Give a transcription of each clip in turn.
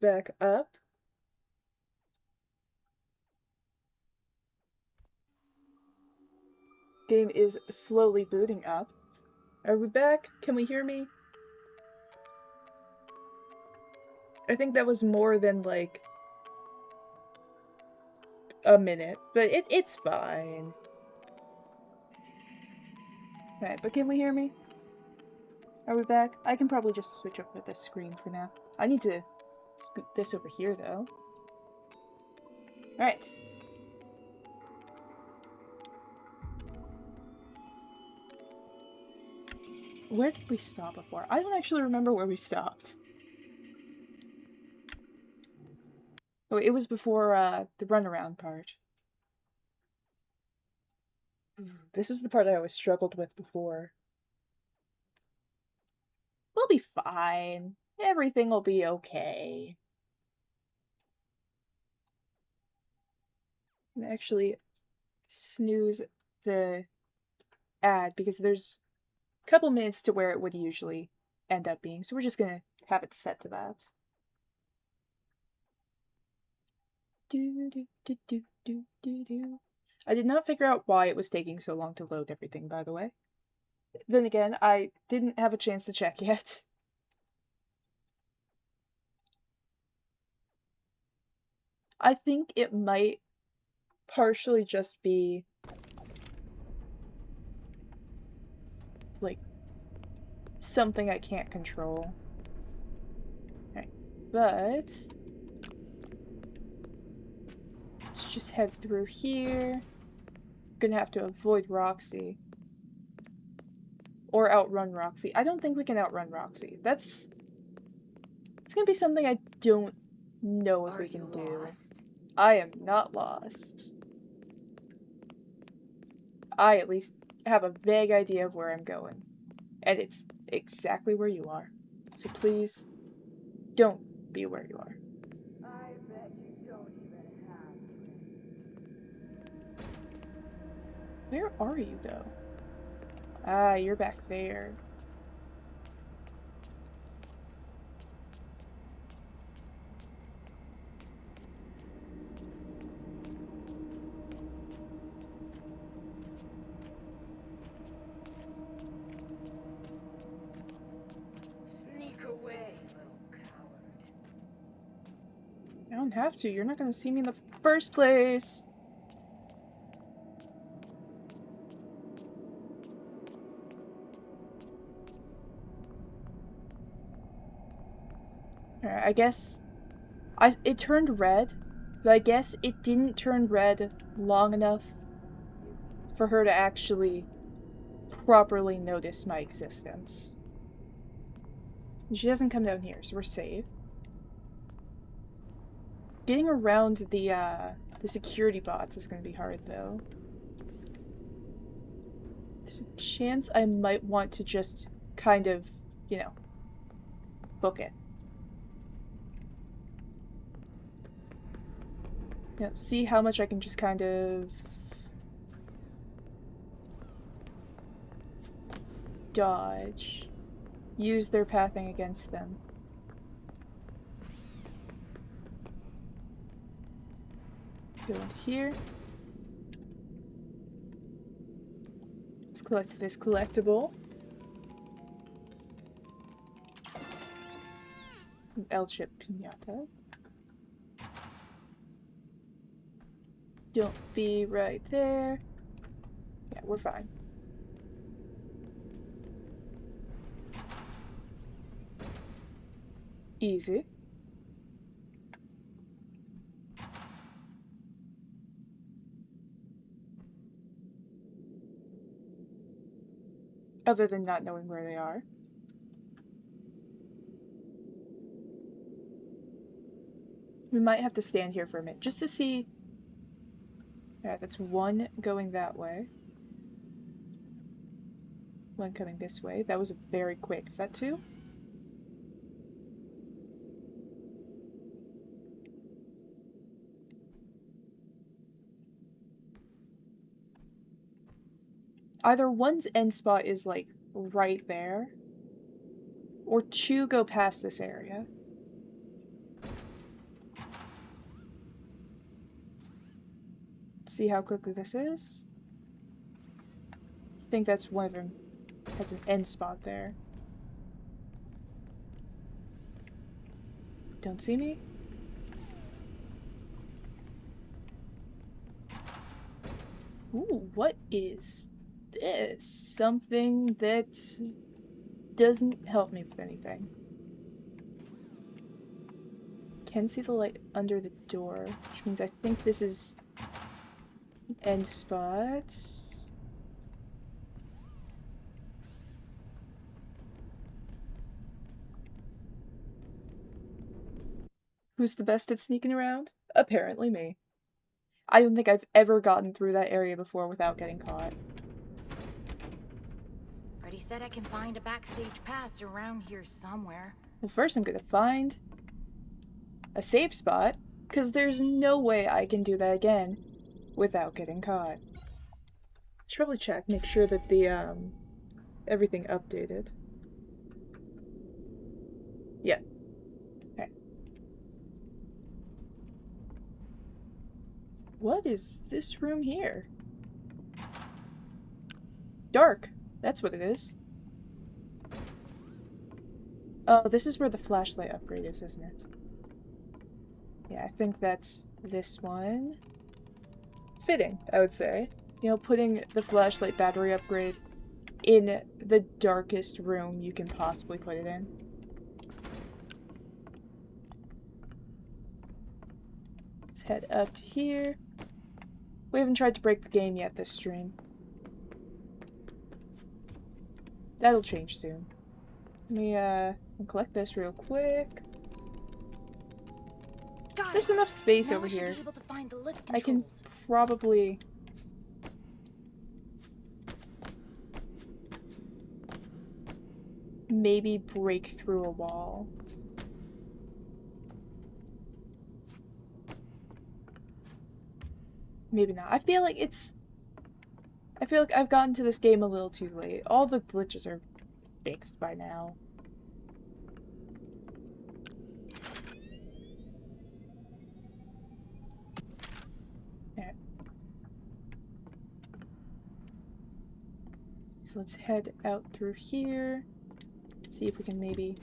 back up. Game is slowly booting up. Are we back? Can we hear me? I think that was more than like a minute, but it's fine. Alright, but can we hear me? Are we back? I can probably just switch over this screen for now. I need to scoot this over here though. Alright. Where did we stop before? I don't actually remember where we stopped. Oh, it was before the runaround part. This was the part I always struggled with before. We'll be fine. Everything will be okay. And actually snooze the ad because there's a couple minutes to where it would usually end up being, so we're just gonna have it set to that. Do, do, do, do, do, do, do. I did not figure out why it was taking so long to load everything, by the way. Then again, I didn't have a chance to check yet. I think it might partially just be like something I can't control. Alright, but let's just head through here. Gonna have to avoid Roxy. Or outrun Roxy. I don't think we can outrun Roxy. It's gonna be something I don't know if we can do. I am not lost. I at least have a vague idea of where I'm going. And it's exactly where you are. So please, don't be where you are. I bet you don't even have. Where are you, though? Ah, you're back there. Sneak away, little coward. I don't have to. You're not gonna see me in the first place. Alright, I guess it turned red, but I guess it didn't turn red long enough for her to actually properly notice my existence. She doesn't come down here, so we're safe. Getting around the security bots is gonna be hard, though. There's a chance I might want to just kind of, you know, book it. You know, see how much I can just kind of dodge. Use their pathing against them. Go into here. Let's collect this collectible. L-chip pinata. Don't be right there. Yeah, we're fine. Easy. Other than not knowing where they are. We might have to stand here for a minute just to see. Yeah, that's one going that way. One coming this way. That was very quick. Is that two? Either one's end spot is like right there, or two go past this area. see how quickly this is. I think that's one of them. Has an end spot there. Don't see me? Ooh, what is this? Something that doesn't help me with anything. Can see the light under the door, which means I think this is an end spot. Who's the best at sneaking around? Apparently me. I don't think I've ever gotten through that area before without getting caught. Freddy said I can find a backstage pass around here somewhere. Well, first I'm gonna find a safe spot, because there's no way I can do that again without getting caught. Should probably check, make sure that the, everything updated. Yeah. Alright. What is this room here? Dark. That's what it is. Oh, this is where the flashlight upgrade is, isn't it? Yeah, I think that's this one. Fitting, I would say. You know, putting the flashlight battery upgrade in the darkest room you can possibly put it in. Let's head up to here. We haven't tried to break the game yet this stream. That'll change soon. Let me, collect this real quick. There's enough space over here. I can probably... maybe break through a wall. Maybe not. I feel like I've gotten to this game a little too late. All the glitches are fixed by now. Okay. So let's head out through here. See if we can maybe...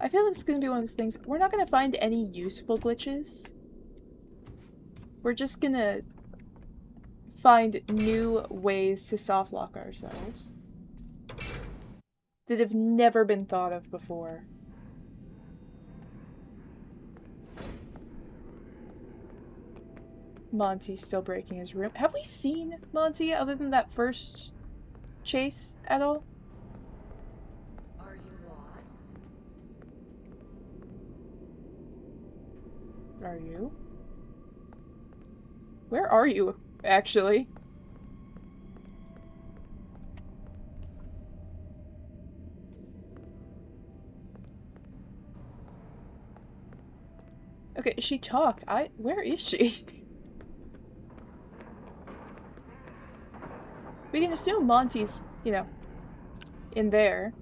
I feel like it's gonna be one of those things. We're not gonna find any useful glitches. We're just gonna find new ways to softlock ourselves that have never been thought of before. Monty's still breaking his room. Have we seen Monty other than that first chase at all? Are you lost? Are you? Where are you, actually? Okay, she talked. Where is she? We can assume Monty's, you know, in there.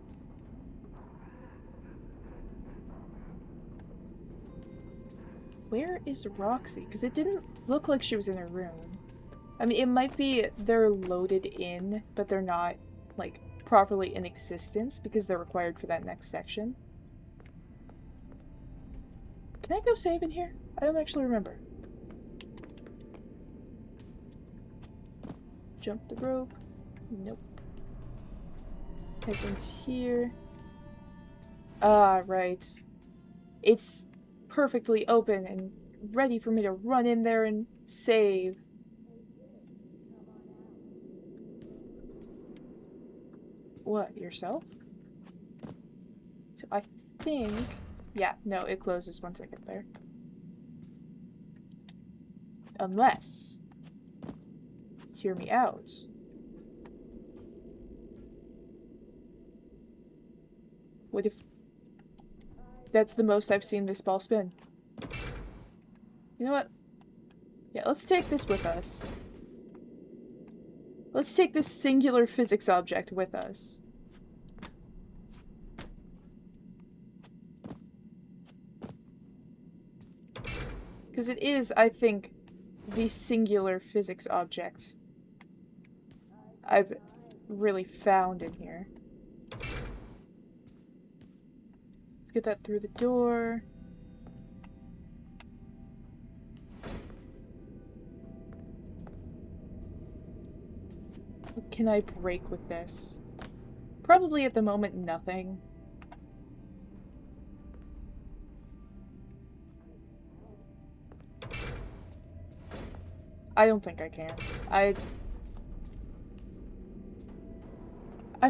Where is Roxy? Because it didn't look like she was in her room. I mean, it might be they're loaded in, but they're not, like, properly in existence because they're required for that next section. Can I go save in here? I don't actually remember. Jump the rope. Nope. Head into here. Ah, right. It's perfectly open and ready for me to run in there and save. What, yourself? So I think... yeah, no, it closes once I get there. Unless... hear me out. What if... that's the most I've seen this ball spin? You know what? Yeah, let's take this with us. Let's take this singular physics object with us. Because it is, I think, the singular physics object I've really found in here. Let's get that through the door. What can I break with this? Probably at the moment, nothing. I don't think I can. I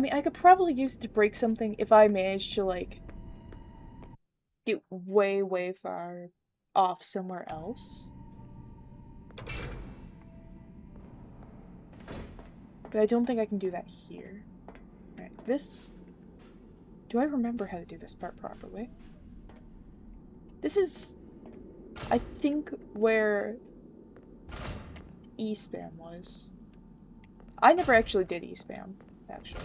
mean, I could probably use it to break something if I managed to, like, get way, way far off somewhere else. But I don't think I can do that here. Alright, this... Do I remember how to do this part properly? This is, I think, where E-spam was. I never actually did E-spam, actually.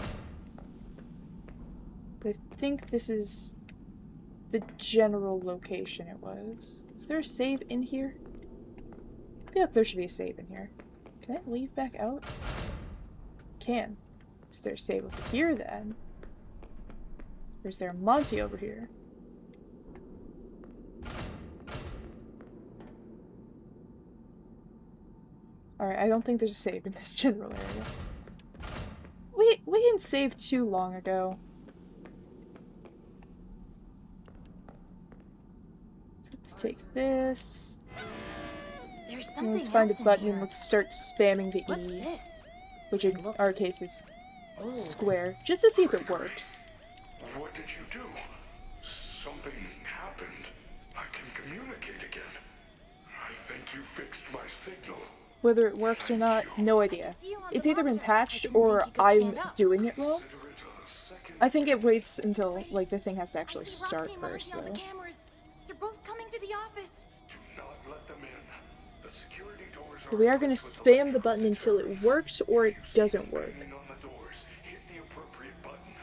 But I think this is the general location it was. Is there a save in here? I feel like there should be a save in here. Can I leave back out? Can. Is there a save over here then? Or is there a Monty over here? Alright, I don't think there's a save in this general area. We didn't save too long ago. So let's take this. There's And something let's find a else in button here. and let's start spamming the What's E, this? which in Looks- our case is Oh. square, just to see if it works. What did you do? Something happened. I can communicate again. I think you fixed my signal. Whether it works or not, no idea. It's either been patched or I'm doing it wrong. Consider it a second. I think it waits until, like, the thing has to actually I see start Roxy and Marty first, on the though. cameras. They're both coming to the office. Do not let them in. The security doors But we are going to equipped with spam the button electronic until it deterrents. works or it If you see doesn't them work. banging on the doors, hit the appropriate button.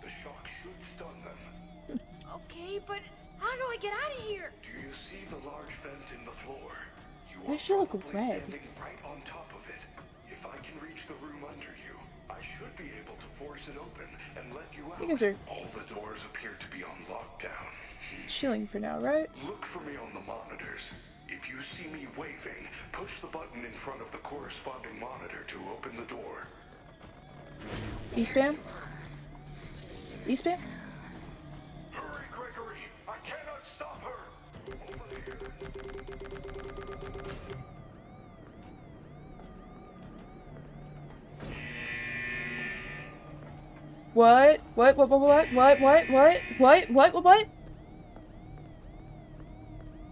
The shock should stun them. Okay, but how do I get out of here? Do you see the large vent in the floor? You Why does she look probably red? standing right on top of it. If I can reach the room under you, I should be able to force it open and let you out. You guys are All the doors appear to be on lockdown. chilling for now, right? Look for me on the monitors. If you see me waving, push the button in front of the corresponding monitor to open the door. E-spam? E-spam? Hurry, Gregory! I cannot stop her! Over here. What? What?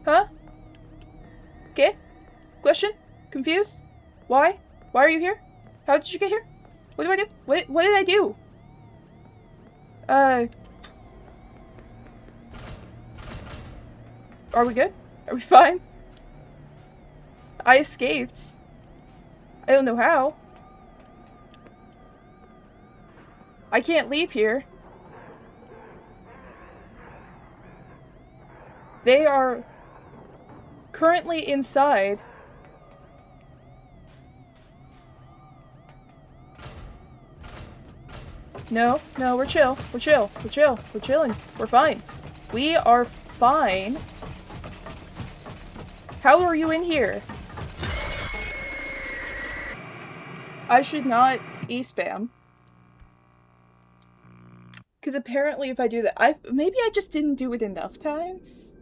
Huh? Okay? Question? Confused? Why? Why are you here? How did you get here? What do I do? What did I do? Are we good? Are we fine? I escaped. I don't know how. I can't leave here. They are currently inside. No, we're chill. We're chilling. We're fine. We are fine. How are you in here? I should not e-spam. Because apparently if I do that, maybe I just didn't do it enough times.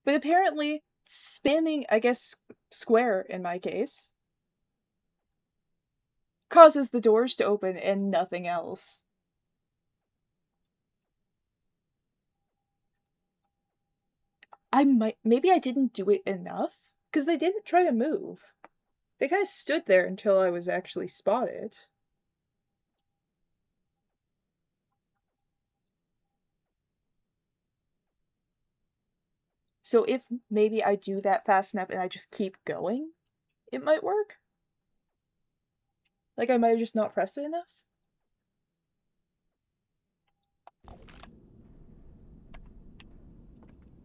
But apparently spamming, I guess, square in my case, causes the doors to open and nothing else. Maybe I didn't do it enough? Because they didn't try to move. They kind of stood there until I was actually spotted. So if maybe I do that fast enough and I just keep going, it might work. Like I might have just not pressed it enough.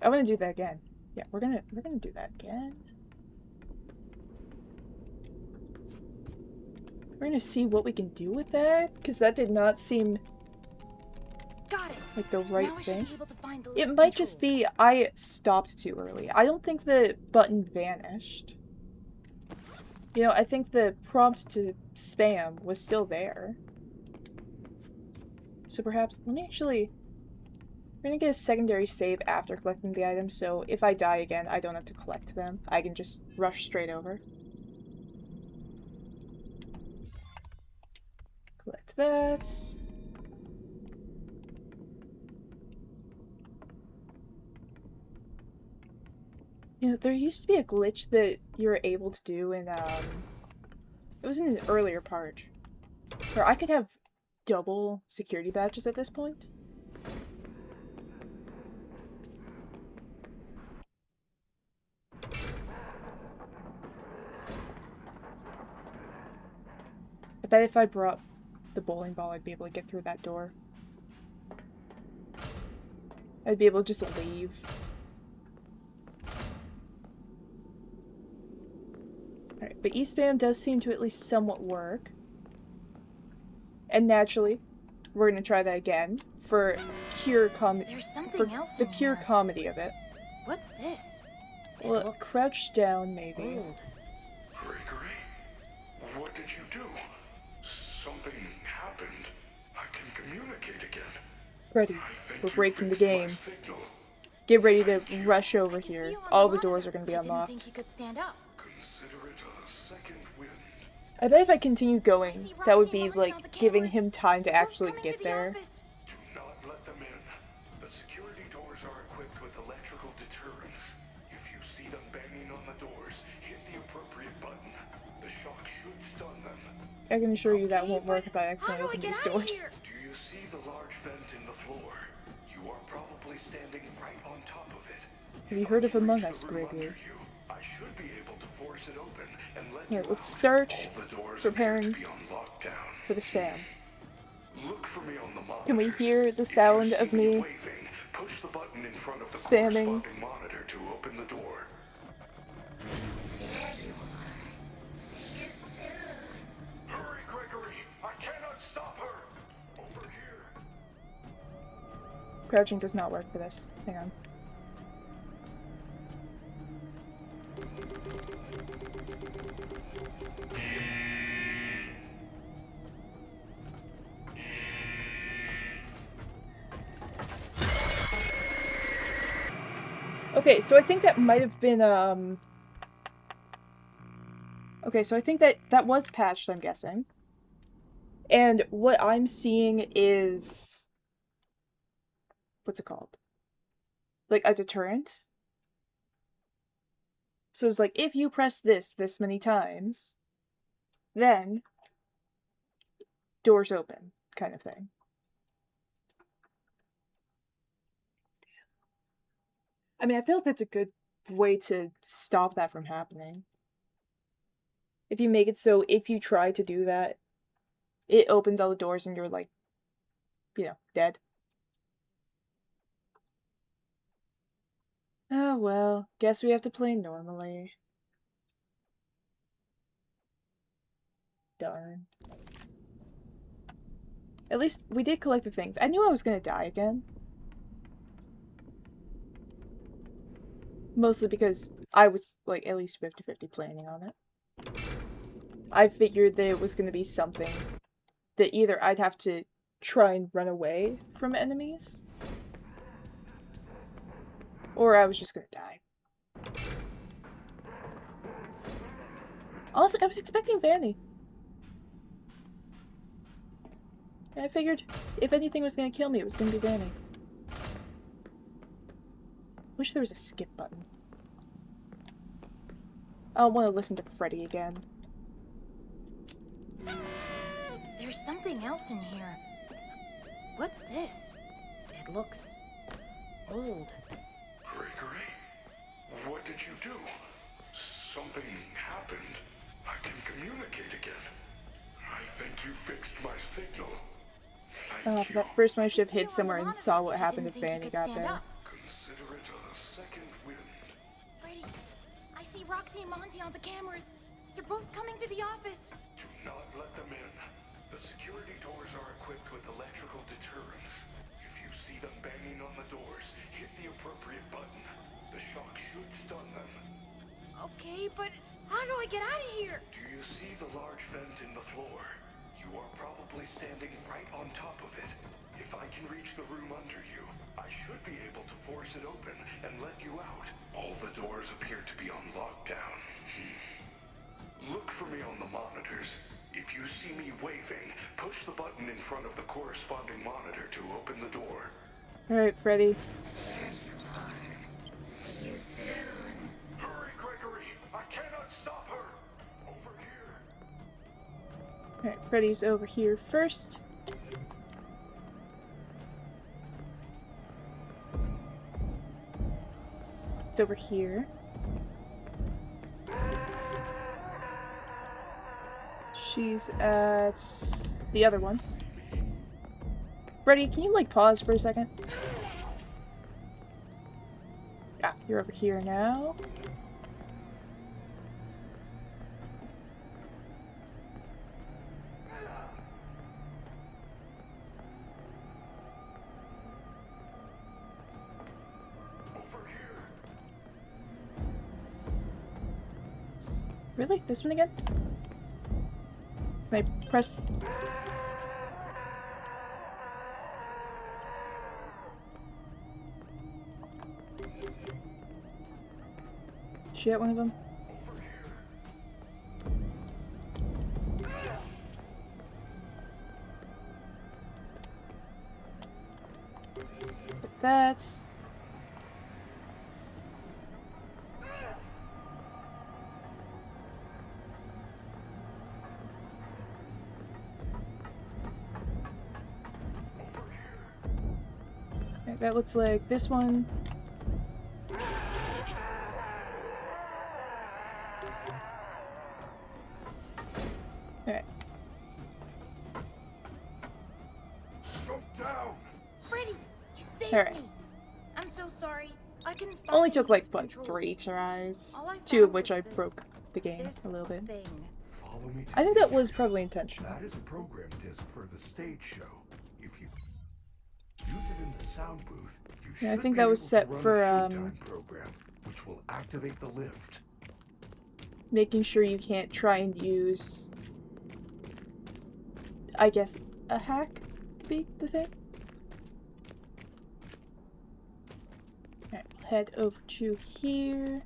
I want to do that again. Yeah, we're gonna do that again. We're gonna see what we can do with that, because that did not seem Got it. like the right Now I should thing. be able to find the It lift might just controls. be I stopped too early. I don't think the button vanished. You know, I think the prompt to spam was still there. So perhaps, let me actually... We're gonna get a secondary save after collecting the items, so if I die again, I don't have to collect them. I can just rush straight over. Collect that. You know, there used to be a glitch that you were able to do in, it was in an earlier part, where I could have double security badges at this point. I bet if I brought the bowling ball, I'd be able to get through that door. I'd be able to just leave. Alright, but E-spam does seem to at least somewhat work. And naturally, we're gonna try that again for pure There's something else the in pure here. comedy of it. What's this? It Well, looks crouch down, maybe. old. Gregory? What did you do? Something happened. I can communicate again. Freddy, I think we're you breaking the fixed my game. signal. Get ready to Thank you. rush I over can see here. you on All the monitor. doors are gonna be I didn't unlocked. think you could stand up. Consider it a second wind. I bet if I continue going, I see that would Roxy be, mounted on the like, giving cameras. him time to Who's actually coming get to the there. office? Do not let them in. The security doors are equipped with electrical deterrents. If you see them banging on the doors, hit the appropriate button. The shock should stun them. I can assure you that Okay, won't work but if I how accidentally do I open get these out of doors. here? Do you see the large vent in the floor? You are probably standing right on top of it. Have you If heard I of can Among reach Us, the room Gregory? under you, I should be able to force it open and let Alright, you let's out. start All the doors preparing appear to be on lockdown. for the spam. Look for me on the monitors. Can we hear the If you sound see of me waving, push the button in front of the spamming? corresponding monitor to open the door. Hurry, Gregory! I cannot stop her! Over here. Crouching does not work for this. Hang on. Okay, so I think that might have been, okay, so I think that was patched, I'm guessing. And what I'm seeing is... What's it called? Like, a deterrent? So it's like, if you press this many times, then doors open, kind of thing. I mean, I feel like that's a good way to stop that from happening. If you make it so if you try to do that, it opens all the doors and you're like, you know, dead. Oh well, guess we have to play normally. Darn. At least we did collect the things. I knew I was gonna die again. Mostly because I was, like, at least 50-50 planning on it. I figured that it was gonna be something that either I'd have to try and run away from enemies, or I was just gonna die. Honestly, I was expecting Vanny. And I figured if anything was gonna kill me, it was gonna be Vanny. Wish there was a skip button. I don't want to listen to Freddy again. There's something else in here. What's this? It looks old. Gregory? What did you do? Something happened. I can communicate again. I think you fixed my signal. Thank you. But first I should have I see you hid on somewhere the and monitor. saw what I happened didn't if think you Vanny could got stand there. up. Consider it a second wind. see Roxy and Monty on the cameras. They're both coming to the office. Do not let them in. The security doors are equipped with electrical deterrents. If you see them banging on the doors, hit the appropriate button. The shock should stun them. Okay, but how do I get out of here? Do you see the large vent in the floor? You are probably standing right on top of it. If I can reach the room under you, I should be able to force it open and let you out. All the doors appear to be on lockdown. Look for me on the monitors. If you see me waving, push the button in front of the corresponding monitor to open the door. Alright, Freddy. There you are. See you soon. Hurry, Gregory! I cannot stop her! Over here! Alright, Freddy's over here first. It's over here. She's at the other one. Freddy, can you like pause for a second? Yeah, you're over here now. Over here! Really? This one again? Can I press? She at one of them? Over here! Like that. Over here! Okay, that looks like this one. Alright. Jump down! Freddy, you saved Alright. me. I'm so sorry. I couldn't find Only took like, the what, controls. 3 tries? All I 2 of found which was I this broke the game disc a little bit. thing. Follow me to I think the that was entrance. probably intentional. That is a program disc for the stage show. If you use it in the sound booth, you Yeah, I should think be that was able set to run for, a Showtime program, which will activate the lift. Making sure you can't try and use, I guess, a hack to be the thing. Alright, we'll head over to here.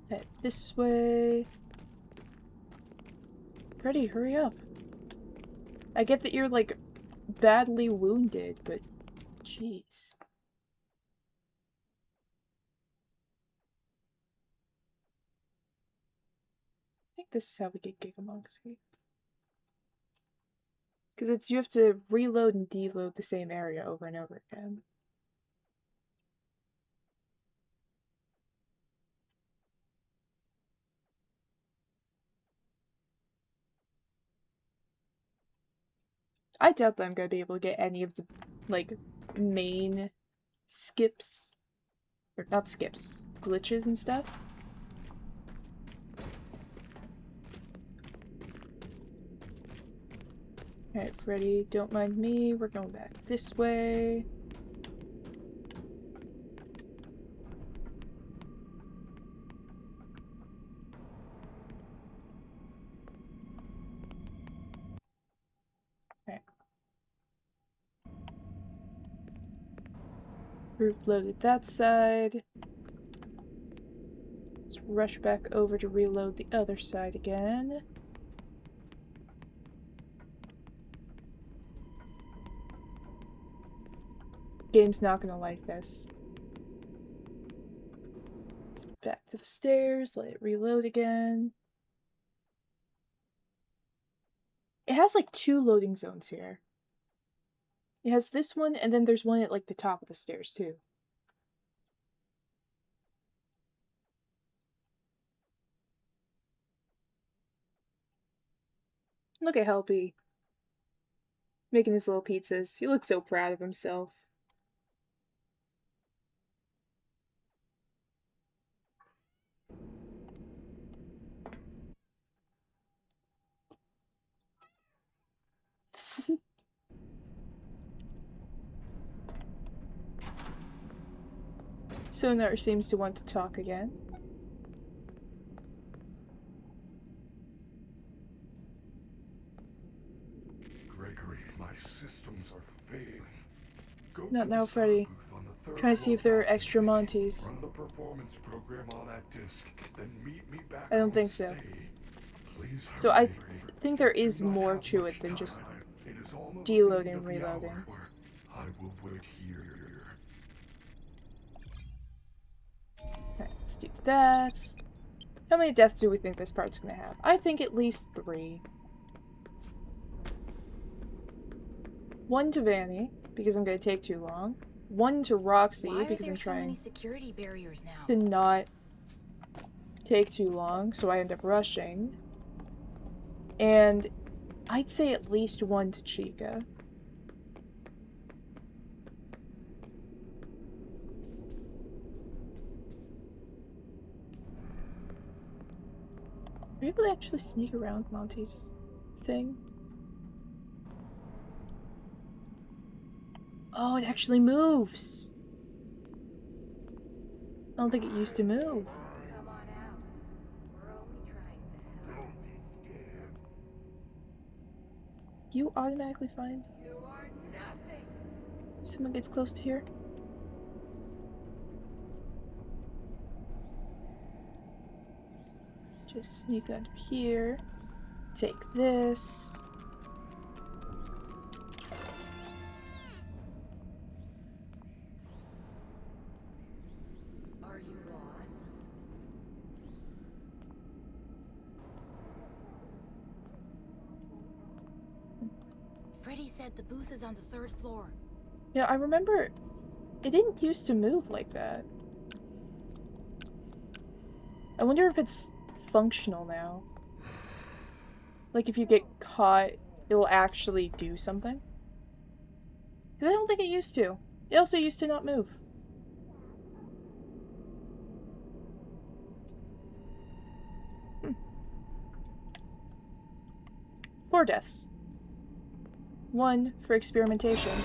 Head this way. Freddy, hurry up. I get that you're, like, badly wounded, but jeez. I think this is how we get Gigamonkey. Because it's you have to reload and deload the same area over and over again. I doubt that I'm gonna be able to get any of the, like, main skips. Or not skips, glitches and stuff. Alright, Freddy, don't mind me. We're going back this way. Alright. We've loaded that side. Let's rush back over to reload the other side again. Game's not gonna like this. Let's back to the stairs, let it reload again. It has like 2 loading zones here. It has this one, and then there's one at like the top of the stairs too. Look at Helpy. Making his little pizzas. He looks so proud of himself. Sonar seems to want to talk again. Gregory, my systems are failing. Go Not to now, the Freddy. sound booth on the third Try to see if there floor are extra balcony. Monties. Run the performance program on that disc, then meet me back I don't on think so. stage. Please So hurry. I think there Do is not more have to much it than just time. It is almost the deloading end and of the reloading. hour. I will wait here. Alright, let's do that. How many deaths do we think this part's gonna have? I think at least 3. 1 to Vanny, because I'm gonna take too long. 1 to Roxy, Why are because there I'm so many trying security barriers now? to not take too long, so I end up rushing. And I'd say at least 1 to Chica. Are you able to actually sneak around Monty's thing? Oh, it actually moves! I don't think it used to move. Come on out. We're only trying to help. You automatically find You are nothing. if someone gets close to here? Just sneak under here. Take this. Are you lost? Freddy said the booth is on the 3rd floor. Yeah, I remember it didn't used to move like that. I wonder if it's functional now. Like if you get caught, it'll actually do something. Because I don't think it used to. It also used to not move. 4 deaths. 1 for experimentation.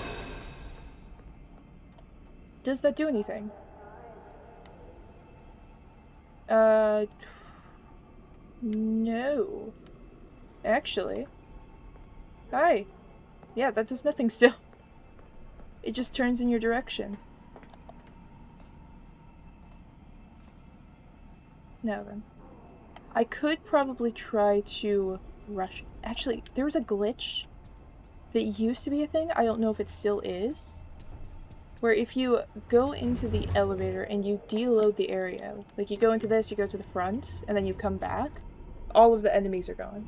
Does that do anything? No. Actually. Hi. Yeah, that does nothing still. It just turns in your direction. Now then. I could probably try to rush. Actually, there was a glitch that used to be a thing. I don't know if it still is. Where if you go into the elevator and you deload the area, like you go into this, you go to the front, and then you come back, all of the enemies are gone.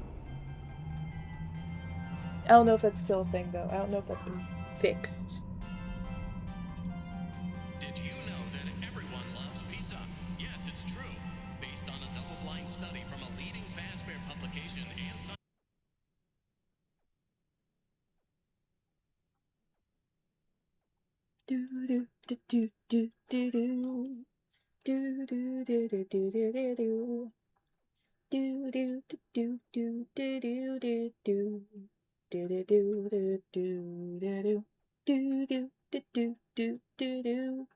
I don't know if that's still a thing though. I don't know if that's been fixed. Did you know that everyone loves pizza? Yes, it's true. Based on a double-blind study from a leading Fazbear publication and some... Do do do do do do do do do do do do do do do. Do do do do do do do do do. Do do do do do do do. Do do do do do do do.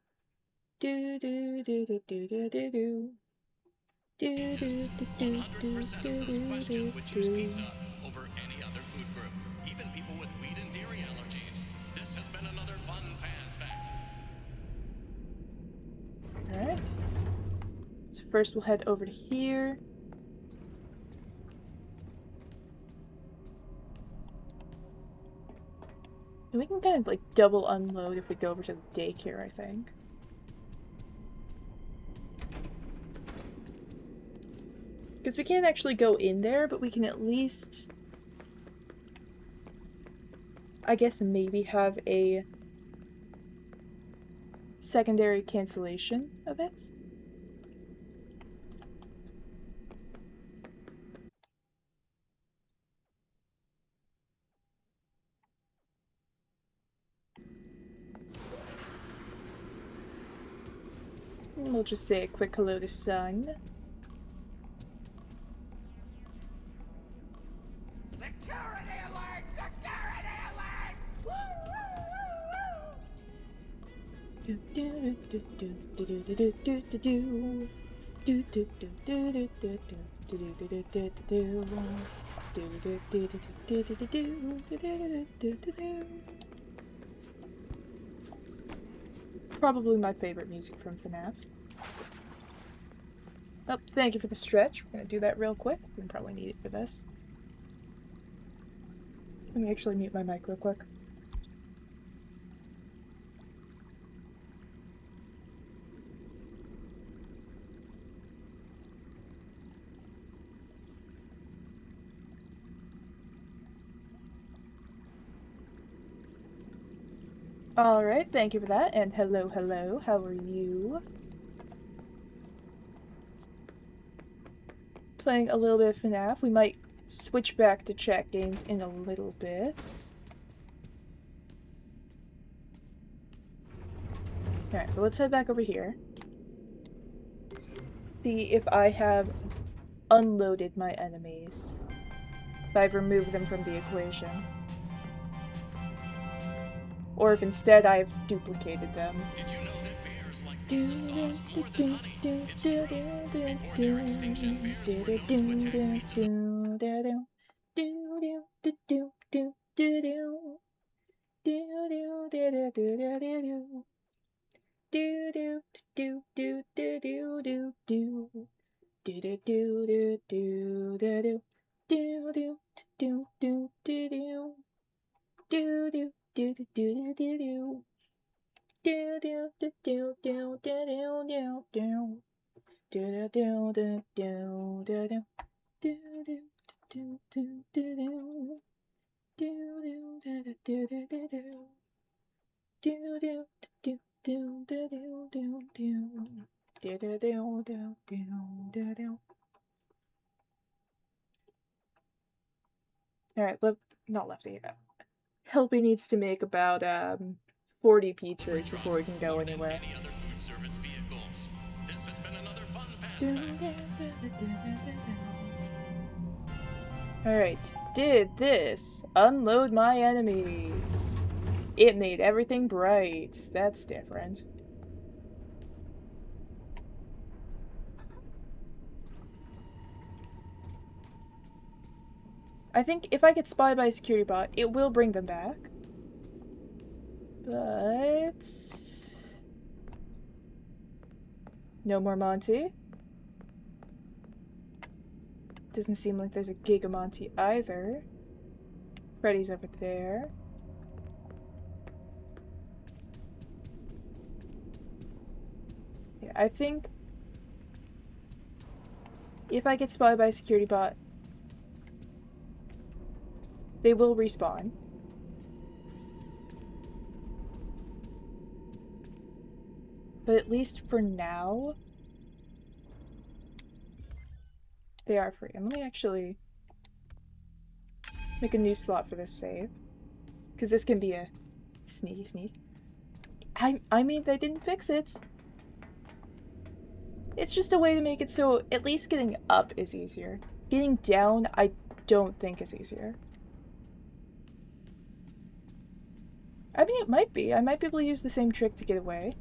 Do do do do do do do do. Do do Scientists, do do 100% do of those do questioned do would choose do. pizza over any other food group, even people with wheat and dairy allergies. This has been another fun Faz Fact. Alright. So first we'll head over to here. And we can kind of like double unload if we go over to the daycare, I think. Because we can't actually go in there, but we can at least, I guess, maybe have a secondary cancellation of it. And we'll just say a quick hello to Sun. Security alert! Security alert! Woo, woo, woo, woo! Probably my favorite music from FNAF. Oh, thank you for the stretch. We're gonna do that real quick. We probably need it for this. Let me actually mute my mic real quick. Alright, thank you for that, and hello, hello, how are you? Playing a little bit of FNAF. We might switch back to chat games in a little bit. Alright, but let's head back over here. See if I have unloaded my enemies. If I've removed them from the equation. Or if instead I've duplicated them. Did you know that bears like pizza sauce more than honey? It's true. Before their extinction, bears were known to attack pizza. Alright, not Lefty. Helpy needs to make about 40 pizzas before we can go More than anywhere. any other food service vehicles. This has been another fun Fast Fact. Alright, did this unload my enemies? It made everything bright. That's different. I think if I get spotted by a security bot, it will bring them back. But... no more Monty. Doesn't seem like there's a Giga Monty either. Freddy's over there. Yeah, I think if I get spotted by a security bot, they will respawn. But at least for now, they are free. And let me actually make a new slot for this save. Because this can be a sneaky sneak. I mean, they didn't fix it. It's just a way to make it so at least getting up is easier. Getting down, I don't think is easier. I mean, it might be. I might be able to use the same trick to get away.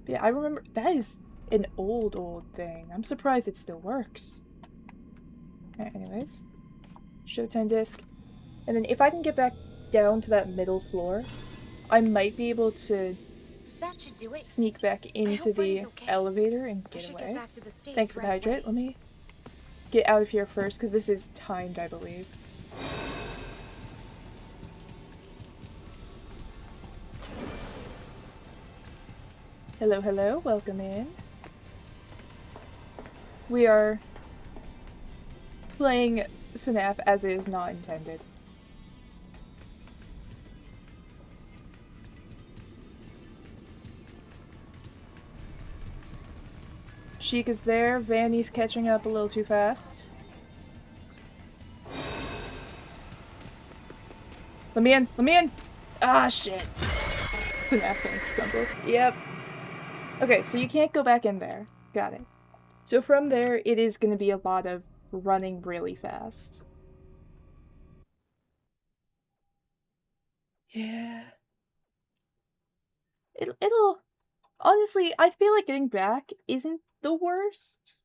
Yeah, I remember. That is an old thing. I'm surprised it still works. Alright, anyways. Showtime disc. And then if I can get back down to that middle floor, I might be able to That should do it. sneak back into hope the Freddy's okay. elevator and I get should away. get back to the stage Thanks for the right hydrate. away. Let me get out of here first, because this is timed, I believe. Hello, hello. Welcome in. We are playing FNAF as it is not intended. Sheik is there. Vanny's catching up a little too fast. Let me in! Let me in! Ah, shit. FNAF Assemble. Yep. Okay, so you can't go back in there. Got it. So from there, it is going to be a lot of running really fast. Yeah. It'll... Honestly, I feel like getting back isn't the worst.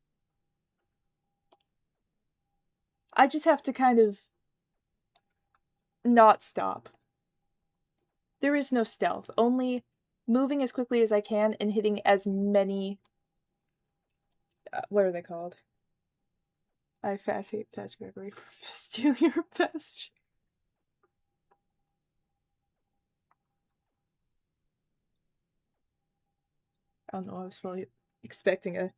I just have to kind of not stop. There is no stealth, only moving as quickly as I can and hitting as many... what are they called? I fast hate Fast Gregory for stealing your fast. I don't know, I was probably expecting a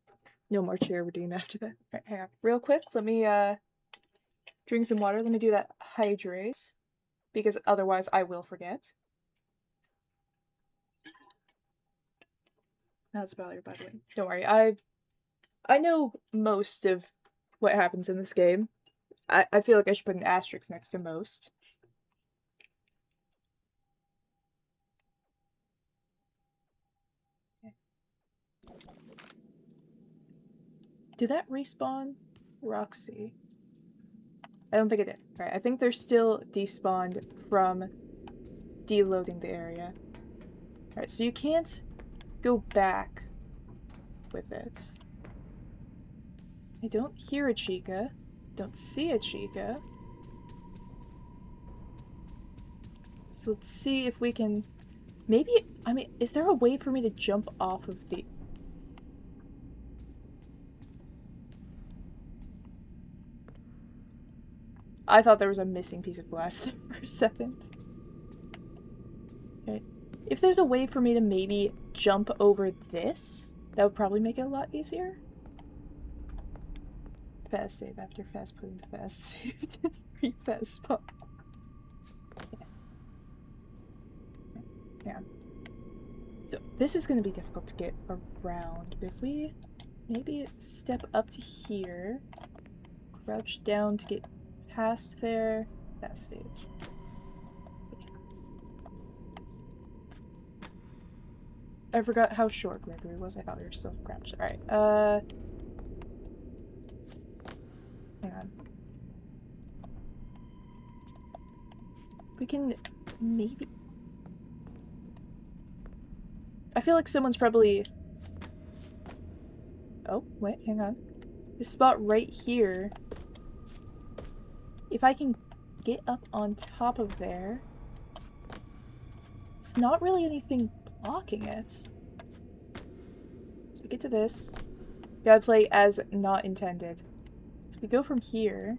no more chair redeem after that. Alright, hang on. Real quick, let me drink some water. Let me do that hydrate. Because otherwise I will forget. That's about it, by the way. Don't worry, I know most of what happens in this game. I feel like I should put an asterisk next to most. Okay. Did that respawn Roxy? I don't think it did. Alright, I think they're still despawned from deloading the area. Alright, so you can't go back with it. I don't hear a Chica. Don't see a Chica. So let's see if we can... Maybe... I mean, is there a way for me to jump off of the... I thought there was a missing piece of glass there for a second. Okay. If there's a way for me to maybe jump over this, that would probably make it a lot easier. Fast save after fast put into fast save. Just re-fast spot. Yeah. So this is going to be difficult to get around. But if we maybe step up to here, crouch down to get past there, fast stage. I forgot how short Gregory was. I thought we were still crouched. Alright, hang on. We can maybe... I feel like someone's probably... Oh, wait, hang on. This spot right here. If I can get up on top of there... It's not really anything blocking it. So we get to this. Gotta play as not intended. So we go from here.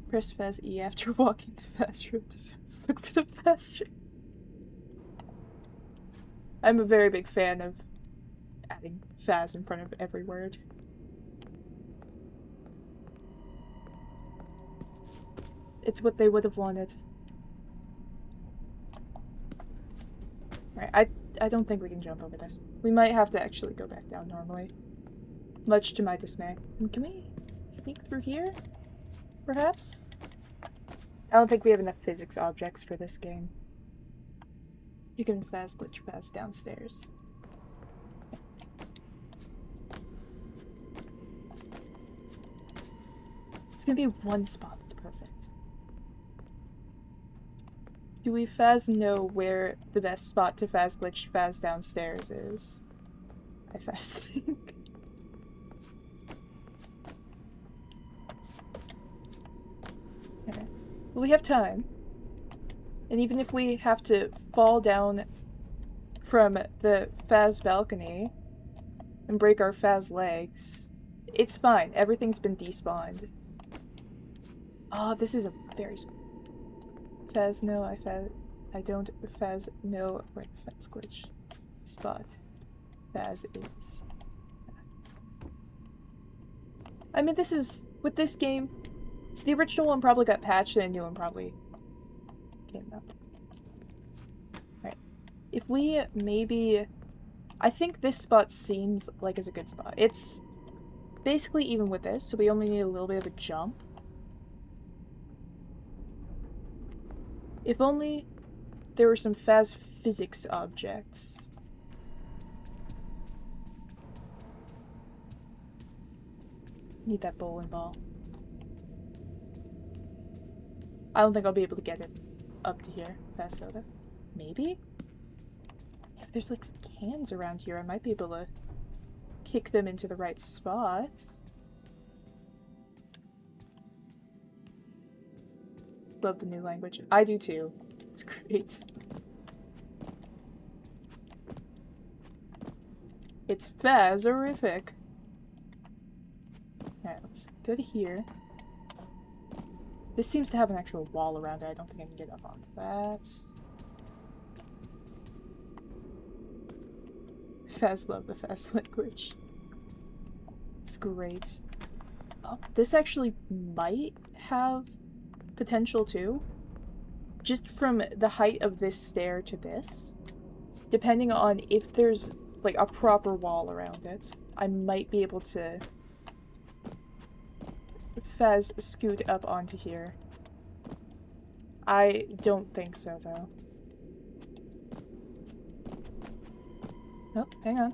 Press Faz E after walking the fast road to fast. Look for the fast shape. I'm a very big fan of adding Faz in front of every word. It's what they would have wanted. Right, I don't think we can jump over this. We might have to actually go back down normally. Much to my dismay. Can we sneak through here? Perhaps? I don't think we have enough physics objects for this game. You can fast glitch fast downstairs. It's gonna be one spot that's perfect. Do we fast know where the best spot to fast glitch fast downstairs is? I fast think. Okay. Well, we have time. And even if we have to fall down from the Faz balcony and break our Faz legs, it's fine. Everything's been despawned. Oh, this is a very... Faz no, I don't Faz no where Faz glitch spot Faz is. I mean, this is... With this game, the original one probably got patched and a new one probably came up. Right. If we maybe... I think this spot seems like it's a good spot. It's basically even with this, so we only need a little bit of a jump. If only there were some Faz physics objects. Need that bowling ball. I don't think I'll be able to get it up to here. Fast soda. Maybe? If there's like some cans around here, I might be able to kick them into the right spots. Love the new language. I do too. It's great. It's Faz-orific. Alright, let's go to here. This seems to have an actual wall around it. I don't think I can get up onto that. Faz love the Faz language. It's great. Oh, this actually might have potential too. Just from the height of this stair to this. Depending on if there's like a proper wall around it, I might be able to Faz scoot up onto here. I don't think so though. Oh, hang on.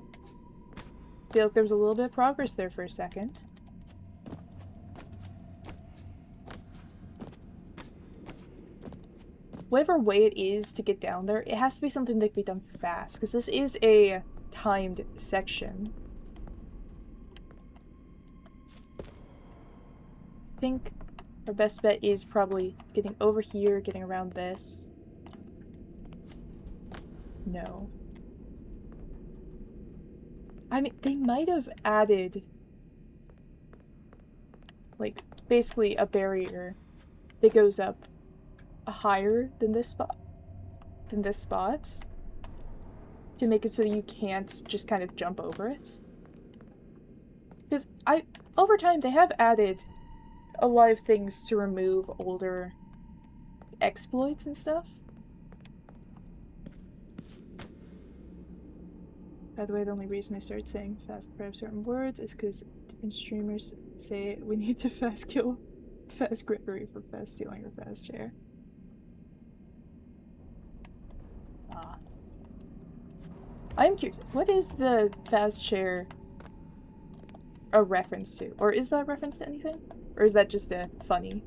Feel like there was a little bit of progress there for a second. Whatever way it is to get down there, it has to be something that can be done fast, because this is a timed section. I think our best bet is probably getting over here, getting around this. No. I mean, they might have added, like, basically a barrier that goes up higher than this spot, to make it so that you can't just kind of jump over it. Because over time they have added a lot of things to remove older exploits and stuff. By the way, the only reason I started saying fast grab certain words is because different streamers say we need to fast kill Faz Gregory for fast stealing or fast chair. I'm curious, what is the fast chair a reference to? Or is that a reference to anything? Or is that just a funny?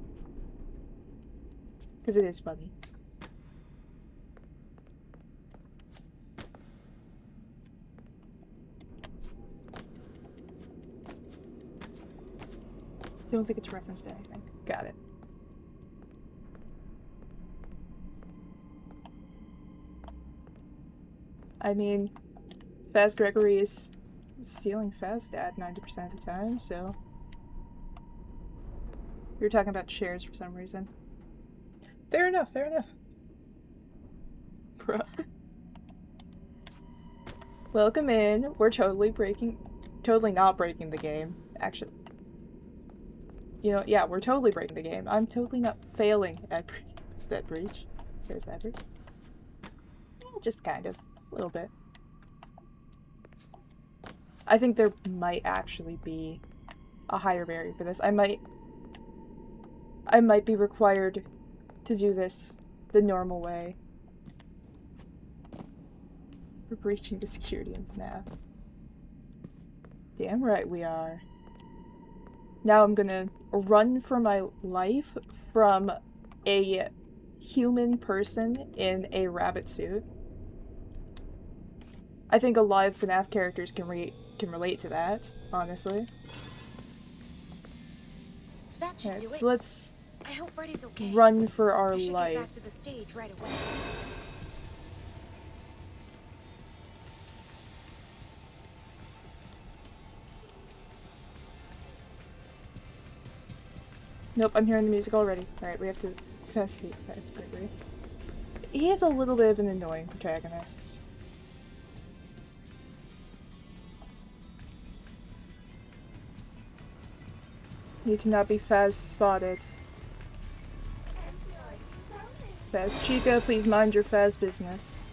Because it is funny. Don't think it's a reference to anything. Got it. I mean, Faz Gregory is stealing Faz Dad 90% of the time, so... You're talking about chairs for some reason. Fair enough, fair enough. Bruh. Welcome in. We're totally not breaking the game, actually. You know, yeah, we're totally breaking the game. I'm totally not failing at that breach. There's that breach. Just kind of. A little bit. I think there might actually be a higher barrier for this. I might be required to do this the normal way. We're breaching the security in FNAF. Damn right we are. Now I'm gonna run for my life from a human person in a rabbit suit. I think a lot of FNAF characters can relate to that, honestly. That should do it. So let's I hope Freddy's okay. run for our I should life. get back to the stage right away. Nope, I'm hearing the music already. Alright, we have to Faz Gregory. He is a little bit of an annoying protagonist. Need to not be Faz spotted. Faz Chica, please mind your Faz business.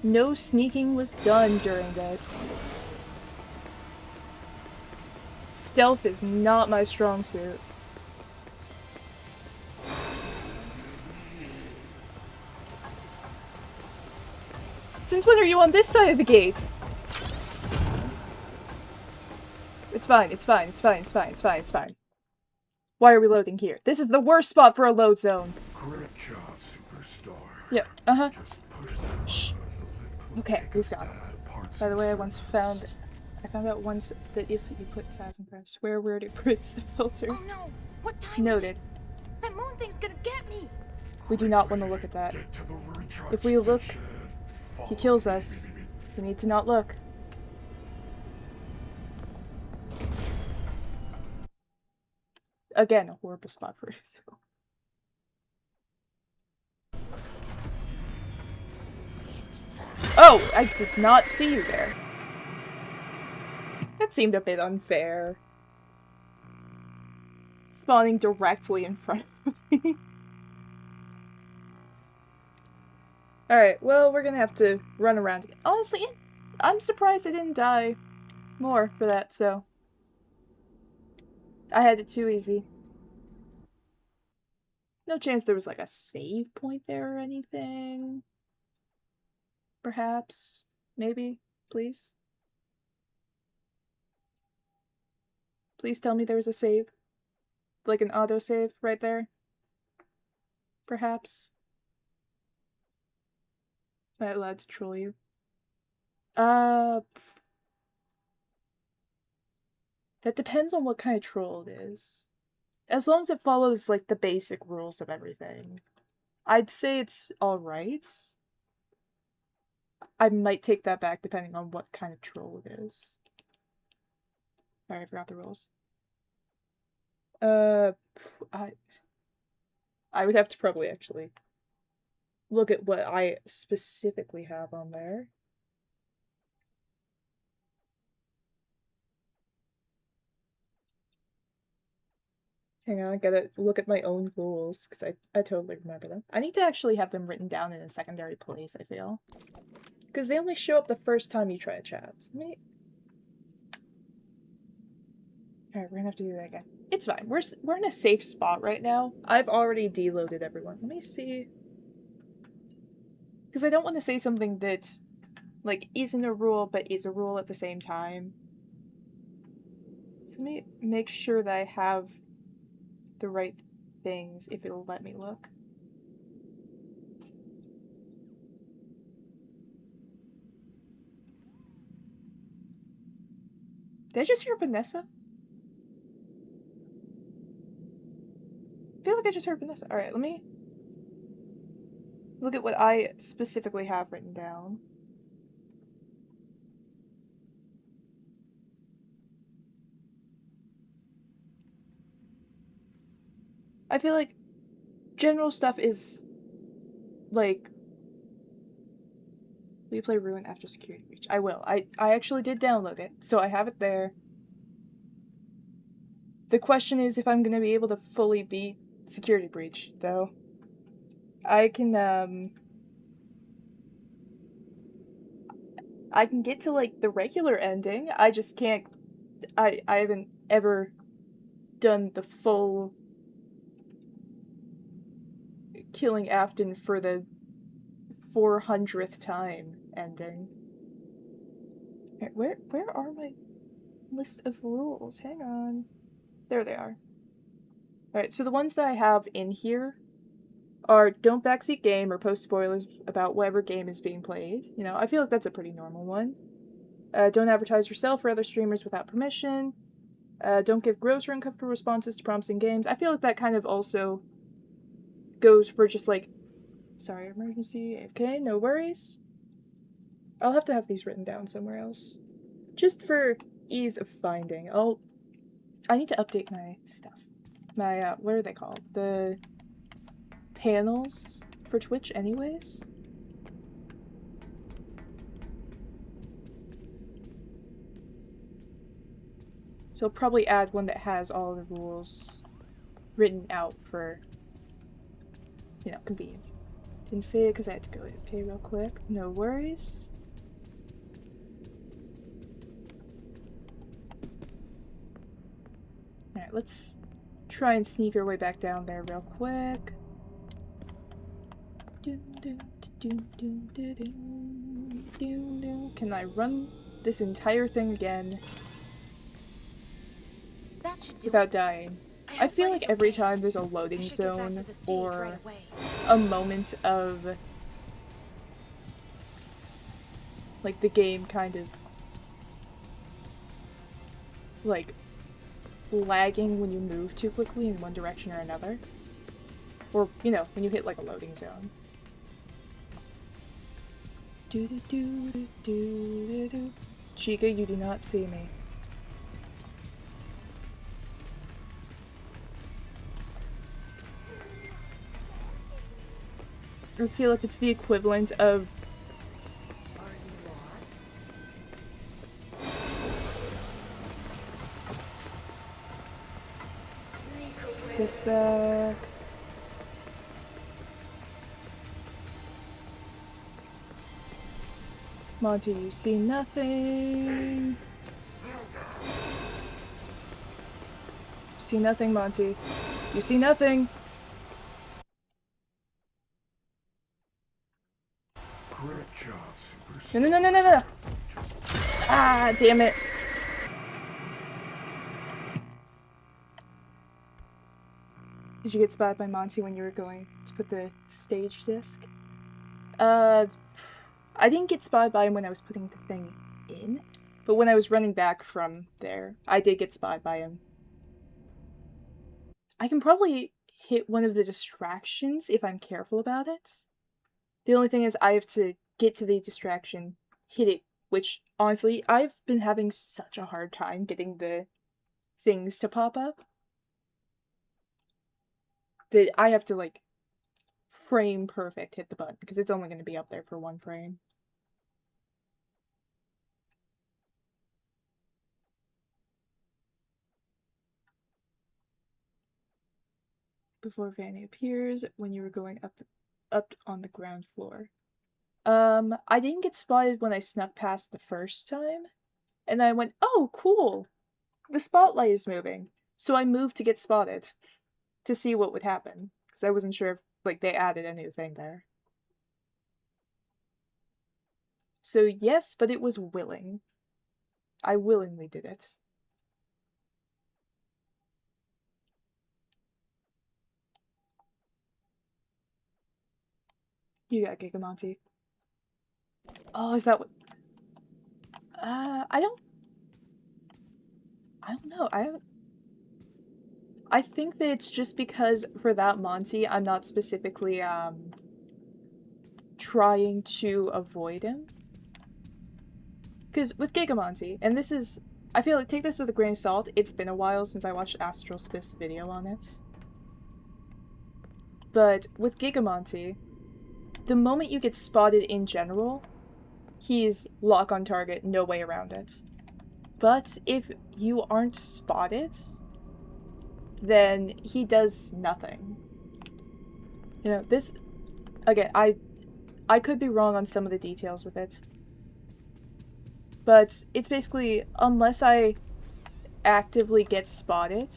No sneaking was done during this. Stealth is not my strong suit. Since when are you on this side of the gate? It's fine, it's fine, it's fine, it's fine, it's fine, it's fine. Why are we loading here? This is the worst spot for a load zone. Great job, superstar. Yep, uh-huh. Just push that Shh. button and the lift will Okay, take we've us got it. to parts By the way, I and found out once that if you put Phasm for a swear word, it breaks the filter. Oh no! What time Noted. is it? That moon thing's gonna get me! We do not want to look at that. Get to the recharge If we look, station. he Follow kills me. us. We need to not look. Again, a horrible spot for it. Oh, I did not see you there. That seemed a bit unfair. Spawning directly in front of me. Alright, well, we're gonna have to run around again. Honestly, I'm surprised I didn't die more for that, so. I had it too easy. No chance there was like a save point there or anything. Perhaps. Maybe. Please. Please tell me there was a save. Like an autosave right there. Perhaps. Am I allowed to troll you? That depends on what kind of troll it is. As long as it follows, like, the basic rules of everything. I'd say it's alright. I might take that back depending on what kind of troll it is. Alright, I forgot the rules. I would have to probably actually look at what I specifically have on there. Hang on, I gotta look at my own rules, because I totally remember them. I need to actually have them written down in a secondary place, I feel. Because they only show up the first time you try to chat. So let me... Alright, we're gonna have to do that again. It's fine. We're in a safe spot right now. I've already deloaded everyone. Let me see... Because I don't want to say something that, like, isn't a rule, but is a rule at the same time. So let me make sure that I have the right things, if it'll let me look. Did I just hear Vanessa? I feel like I just heard Vanessa. Alright, let me look at what I specifically have written down. I feel like general stuff is, like, will you play Ruin after Security Breach? I will. I actually did download it, so I have it there. The question is if I'm gonna be able to fully beat Security Breach, though. I can get to, like, the regular ending. I just can't... I haven't ever done the full killing Afton for the 400th time ending. Where are my list of rules? Hang on. There they are. Alright, so the ones that I have in here are don't backseat game or post spoilers about whatever game is being played. You know, I feel like that's a pretty normal one. Don't advertise yourself or other streamers without permission. Don't give gross or uncomfortable responses to prompts in games. I feel like that kind of also goes for just like, sorry, emergency, AFK, no worries. I'll have to have these written down somewhere else. Just for ease of finding. I need to update my stuff. My, what are they called? The panels for Twitch anyways? So I'll probably add one that has all the rules written out for, you know, convenience. Didn't see it because I had to go AFK real quick. No worries. Alright, let's try and sneak our way back down there real quick. Can I run this entire thing again That should do without it. dying? I hope feel like Freddy's every okay. time there's a I loading should get back zone to the stage or right away. a moment of like the game kind of like lagging when you move too quickly in one direction or another. Or, you know, when you hit like a loading zone. Chica, you do not see me. I feel like it's the equivalent of this back. Monty, you see nothing. You see nothing, Monty. You see nothing. Great job, Super. No. Ah, damn it. Did you get spotted by Monty when you were going to put the stage disc? I didn't get spotted by him when I was putting the thing in, but when I was running back from there, I did get spotted by him. I can probably hit one of the distractions if I'm careful about it. The only thing is I have to get to the distraction, hit it, which, honestly, I've been having such a hard time getting the things to pop up that I have to, like, frame perfect hit the button, because it's only going to be up there for one frame. Before Vanny appears, when you were going up on the ground floor. I didn't get spotted when I snuck past the first time, and I went, oh, cool! The spotlight is moving. So I moved to get spotted, to see what would happen, because I wasn't sure if, like, they added anything there. So yes, but it was willing. I willingly did it. You got Gigamonty. Oh, is that what... I don't know. I think that it's just because for that Monty, I'm not specifically, trying to avoid him. Because with Gigamonty, and this is... I feel like, take this with a grain of salt, it's been a while since I watched Astral Spiff's video on it. But with Gigamonty, the moment you get spotted in general, he's lock on target, no way around it. But if you aren't spotted, then he does nothing. You know, this... Again, I could be wrong on some of the details with it. But it's basically, unless I actively get spotted,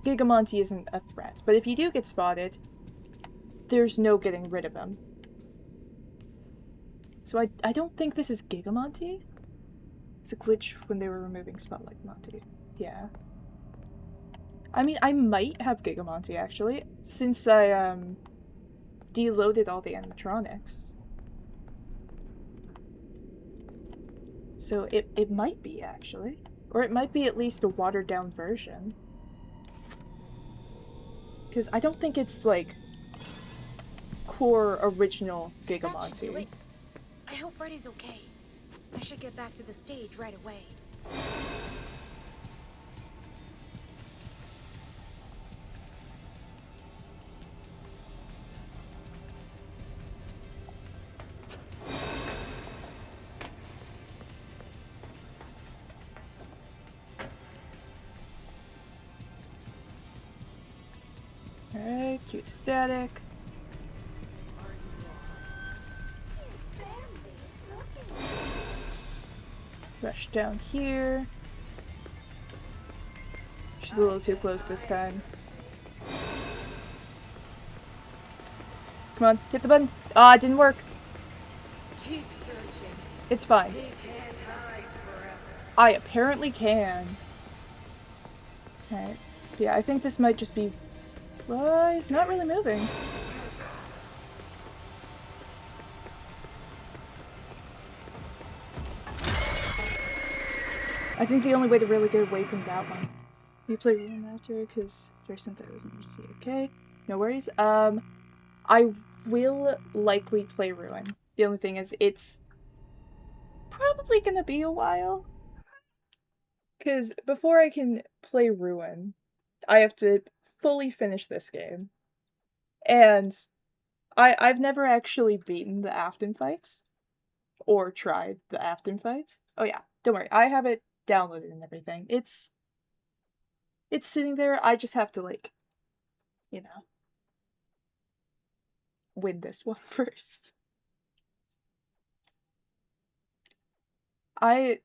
Gigamonty isn't a threat. But if you do get spotted, there's no getting rid of him. So I don't think this is Gigamonty. It's a glitch when they were removing Spotlight Monty. Yeah. I mean, I might have Gigamonty, actually, since I, deloaded all the animatronics. So it might be, actually. Or it might be at least a watered-down version. Because I don't think it's, like, core original That should do Gigamonty. it. I hope Freddy's okay. I should get back to the stage right away. Alright, cue the static. Rush down here. She's a little too close this time. Come on, hit the button. Ah, it didn't work. Keep searching. It's fine. I apparently can. Alright. Yeah, I think this might just be... Well, he's not really moving. I think the only way to really get away from that one... You play Ruin after, because Jason thought it was an emergency. Okay, no worries. I will likely play Ruin. The only thing is, it's probably gonna be a while. Because before I can play Ruin, I have to fully finish this game. And I've never actually beaten the Afton fights. Or tried the Afton fights. Oh yeah, don't worry, I have it downloaded and everything. It's sitting there, I just have to, like, you know, win this one first. I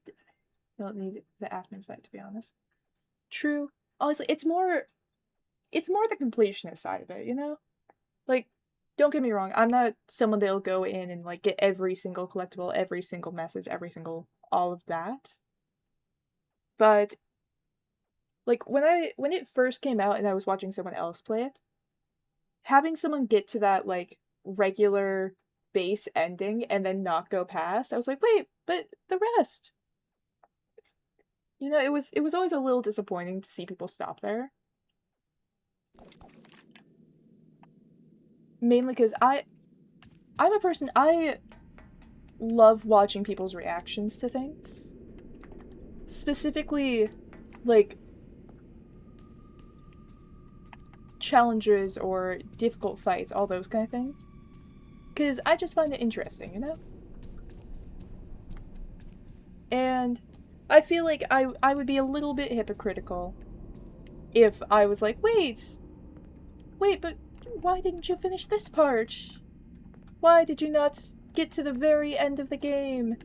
don't need the Afton fight, to be honest. True. Honestly, it's more the completionist side of it, you know? Like, don't get me wrong, I'm not someone that'll go in and, like, get every single collectible, every single message, every single all of that. But like when it first came out and I was watching someone else play it, having someone get to that like regular base ending and then not go past, I was like, wait, but the rest. You know, it was always a little disappointing to see people stop there. Mainly because I'm a person, I love watching people's reactions to things. Specifically, like, challenges or difficult fights, all those kind of things. Because I just find it interesting, you know? And I feel like I would be a little bit hypocritical if I was like, wait, but why didn't you finish this part? Why did you not get to the very end of the game?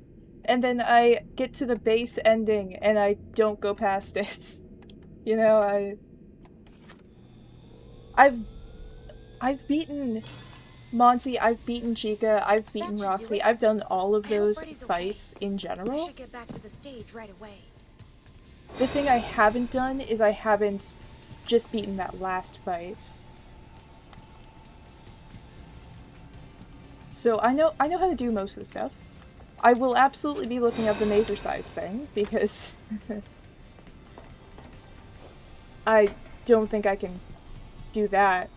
And then I get to the base ending and I don't go past it. You know, I've beaten Monty, I've beaten Chica, I've beaten That should do Roxy, it. I've done all of I hope those Freddy's fights in I general. should get back to the stage right away. The thing I haven't done is I haven't just beaten that last fight. So I know how to do most of the stuff. I will absolutely be looking up the maser size thing, because I don't think I can do that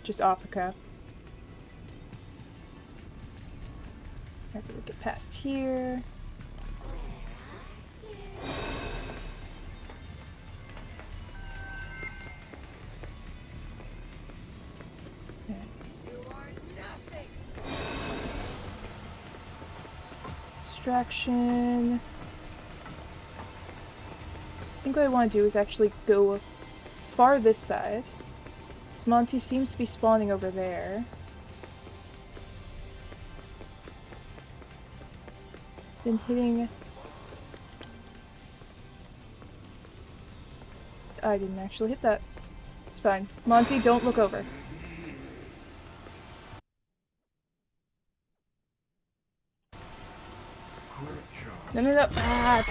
just off the cuff. I have to get past here. Distraction. I think what I want to do is actually go far this side. Because Monty seems to be spawning over there. Then hitting... I didn't actually hit that. It's fine. Monty, don't look over. No. Ah!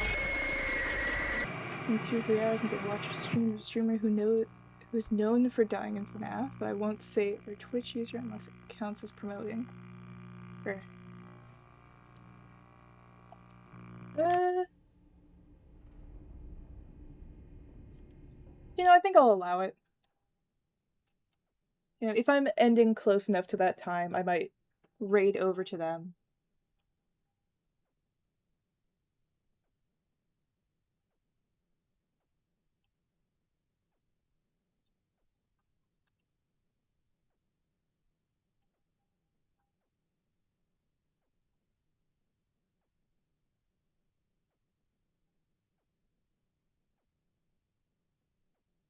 In 2 or 3 hours, I'm gonna watch a streamer who is known for dying in FNAF, but I won't say their Twitch user unless it counts as promoting. Or... You know, I think I'll allow it. You know, if I'm ending close enough to that time, I might raid over to them.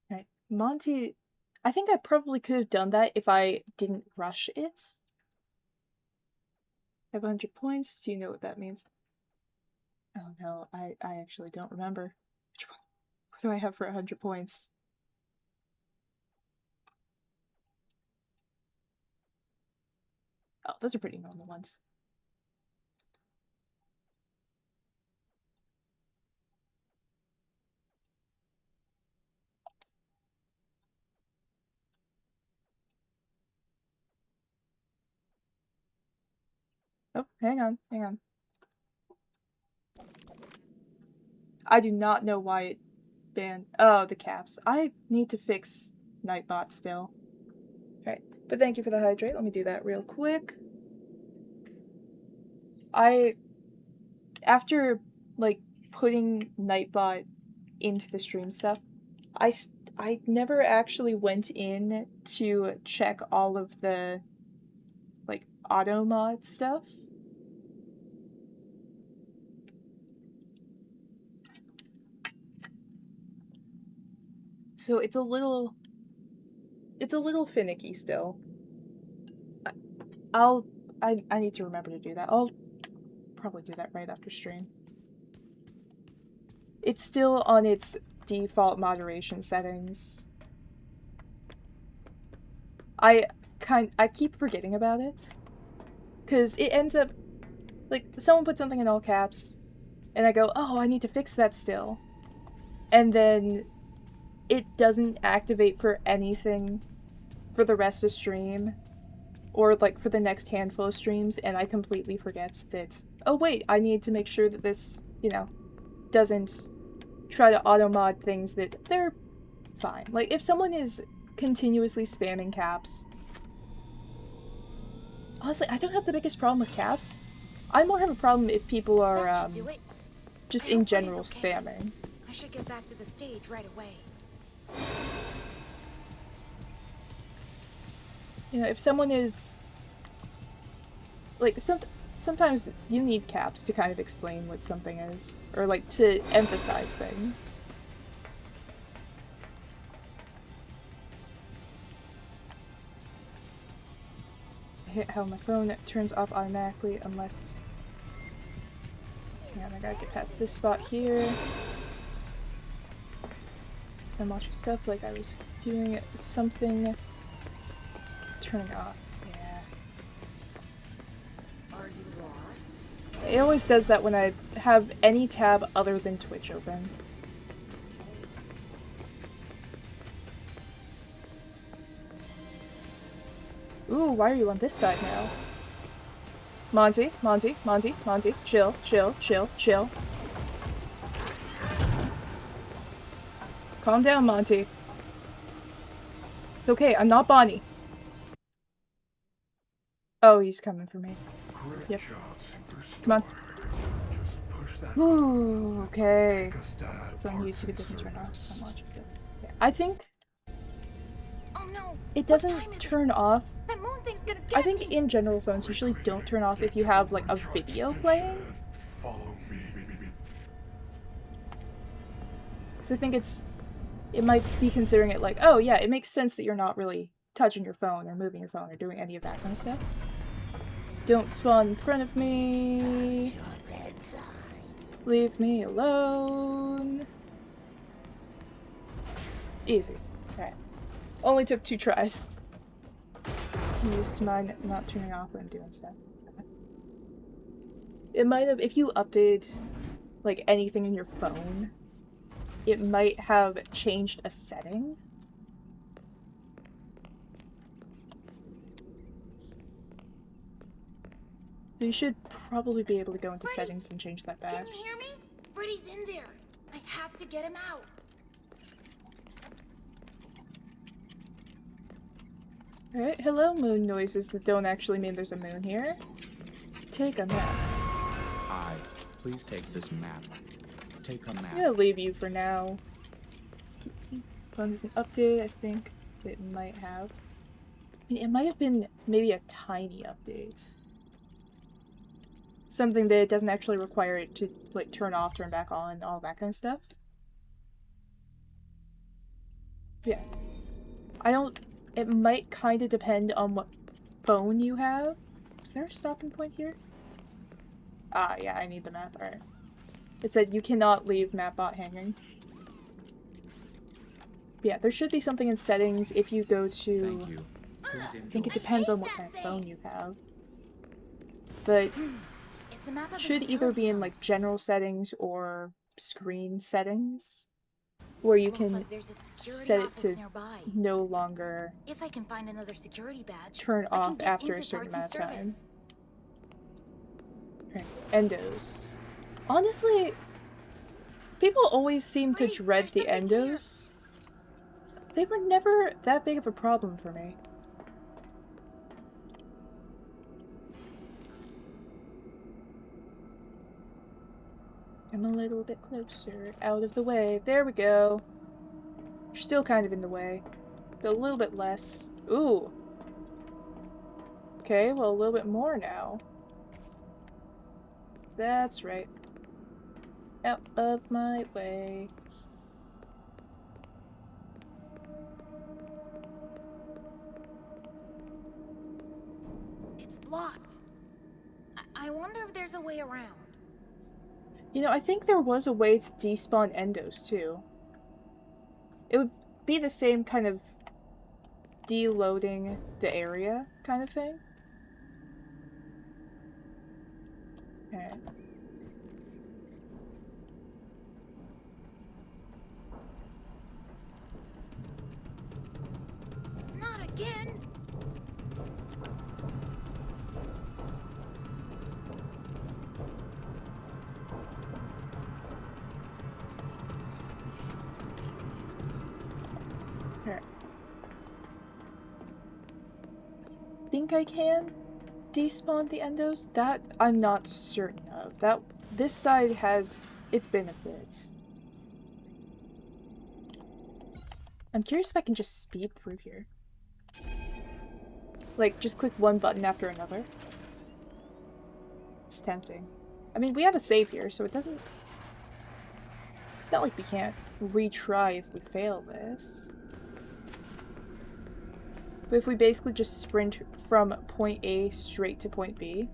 Right. Monty, I think I probably could have done that if I didn't rush it. 500 points, do you know what that means? Oh no, I actually don't remember. Which one? What do I have for 100 points? Oh, those are pretty normal ones. Oh, hang on, hang on. I do not know why it banned. Oh, the caps. I need to fix Nightbot still. Alright, but thank you for the hydrate. Let me do that real quick. After, like, putting Nightbot into the stream stuff, I never actually went in to check all of the, like, auto mod stuff. So it's a little finicky still. I need to remember to do that. I'll probably do that right after stream. It's still on its default moderation settings. I keep forgetting about it. 'Cause it ends up, like, someone put something in all caps, and I go, oh, I need to fix that still. And then it doesn't activate for anything for the rest of stream, or, like, for the next handful of streams, and I completely forget that, oh wait, I need to make sure that this, you know, doesn't try to auto-mod things that they're fine. Like, if someone is continuously spamming caps, honestly, I don't have the biggest problem with caps. I more have a problem if people are, That should do it. just I in hope Freddy's general okay. spamming. I should get back to the stage right away. You know, if someone is, like, sometimes you need caps to kind of explain what something is, or, like, to emphasize things. I hate how my phone turns off automatically unless... Yeah, I gotta get past this spot here. So I'm watching stuff like I was doing something... Turning off. Yeah. Are you lost? It always does that when I have any tab other than Twitch open. Ooh, why are you on this side now? Monty, Monty, Monty, Monty, chill, chill, chill, chill. Calm down, Monty. It's okay, I'm not Bonnie. Oh, he's coming for me. Great Yep. job, Superstar. Come on. Just push that Ooh, okay. Take us to It's on parts YouTube, it and doesn't turn off. service. I'm watching stuff. Yeah, I think Oh no! it What doesn't time is it? turn off. That moon thing's gonna get I think me! in general phones usually don't turn off if you have like a video playing. Follow me. Because I think it might be considering it like, oh yeah, it makes sense that you're not really touching your phone or moving your phone or doing any of that kind of stuff. Don't spawn in front of me. Your bedtime. Leave me alone. Easy. Alright. Only took 2 tries. Used mine not turning off when I'm doing stuff. It might have, if you updated like anything in your phone, it might have changed a setting. So you should probably be able to go into Freddy, settings and change that back. Can you hear me? Freddy's in there. I have to get him out. Alright, hello moon noises that don't actually mean there's a moon here. Take a map. Hi, please take this map. Take a map. I'm gonna leave you for now. Phone doesn't update, I think it might have. I mean, it might have been maybe a tiny update. Something that doesn't actually require it to like turn off, turn back on, all that kind of stuff. Yeah. I don't... It might kind of depend on what phone you have. Is there a stopping point here? Ah, yeah, I need the map. Alright. It said you cannot leave Mapbot hanging. Yeah, there should be something in settings if you go to... Thank you. Please I think enjoy. it depends on what kind of phone you have. But It's a map of the should either utility be in like tunnels. general settings or screen settings, where you Looks can like there's a security set it office to nearby. no longer If I can find another security badge, turn I can off get after into a certain parts and amount of time. service. Okay, endos. Honestly, people always seem to Freddy, dread there's the something here. endos. They were never that big of a problem for me. Come a little bit closer, out of the way. There we go. You're still kind of in the way, but a little bit less. Ooh. Okay, well, a little bit more now. That's right. Out of my way. It's blocked. I wonder if there's a way around. You know, I think there was a way to despawn endos, too. It would be the same kind of deloading the area kind of thing. Okay. Not again! Here. I think I can despawn the endos. That I'm not certain of. This side has its benefits. I'm curious if I can just speed through here. Like, just click one button after another. It's tempting. I mean, we have a save here, so it doesn't... It's not like we can't retry if we fail this. But if we basically just sprint from point A straight to point B...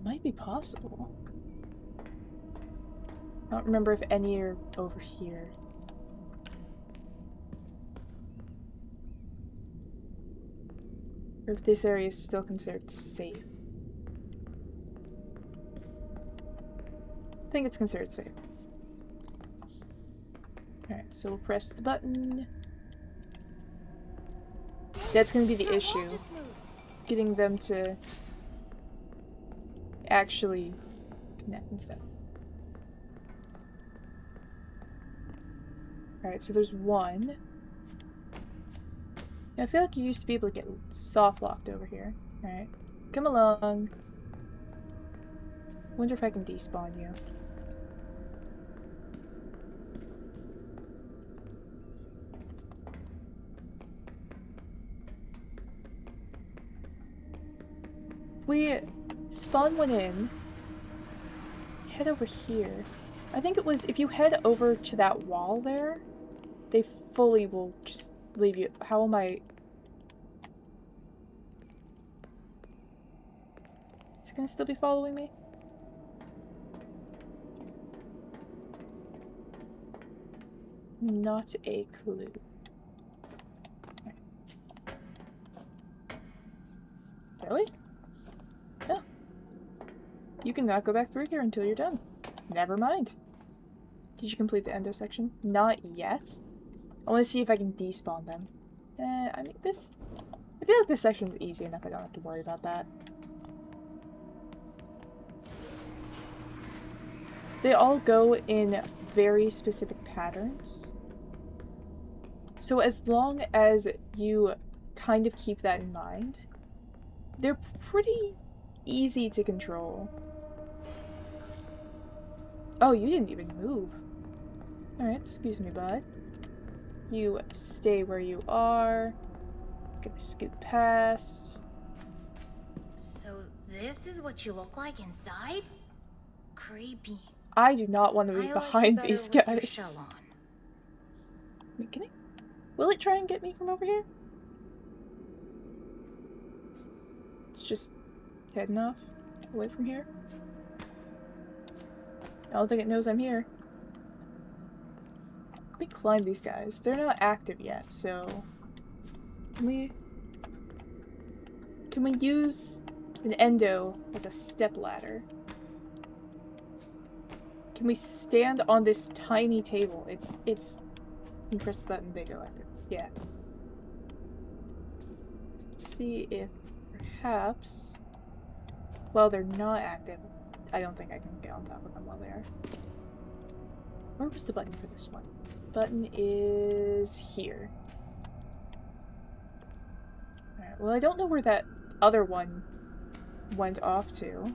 Might be possible. I don't remember if any are over here. Or if this area is still considered safe. I think it's considered safe. Alright, so we'll press the button. That's gonna be the That wall issue. just moved. Getting them to actually connect and stuff. Alright, so there's one. Yeah, I feel like you used to be able to get soft locked over here. Alright. Come along. Wonder if I can despawn you. If we spawn one in, head over here. I think it was if you head over to that wall there, they fully will just leave you. How am I? Is it gonna still be following me? Not a clue. Okay. Really? No. You cannot go back through here until you're done. Never mind. Did you complete the endo section? Not yet. I want to see if I can despawn them. I mean, I feel like this section is easy enough. I don't have to worry about that. They all go in very specific patterns. So as long as you kind of keep that in mind, they're pretty easy to control. Oh, you didn't even move. Alright, excuse me, bud. You stay where you are. Gonna scoot past. So this is what you look like inside? Creepy. I do not want to be I like you behind better these with your guys. shell on. Wait, can I? Will it try and get me from over here? It's just heading off away from here. I don't think it knows I'm here. Let me climb these guys. They're not active yet, so can we use an endo as a step ladder? Can we stand on this tiny table? It's you press the button, they go active. Yeah. So let's see if perhaps while they're not active, I don't think I can get on top of them while they are. Where was the button for this one? Button is here. Alright, well I don't know where that other one went off to.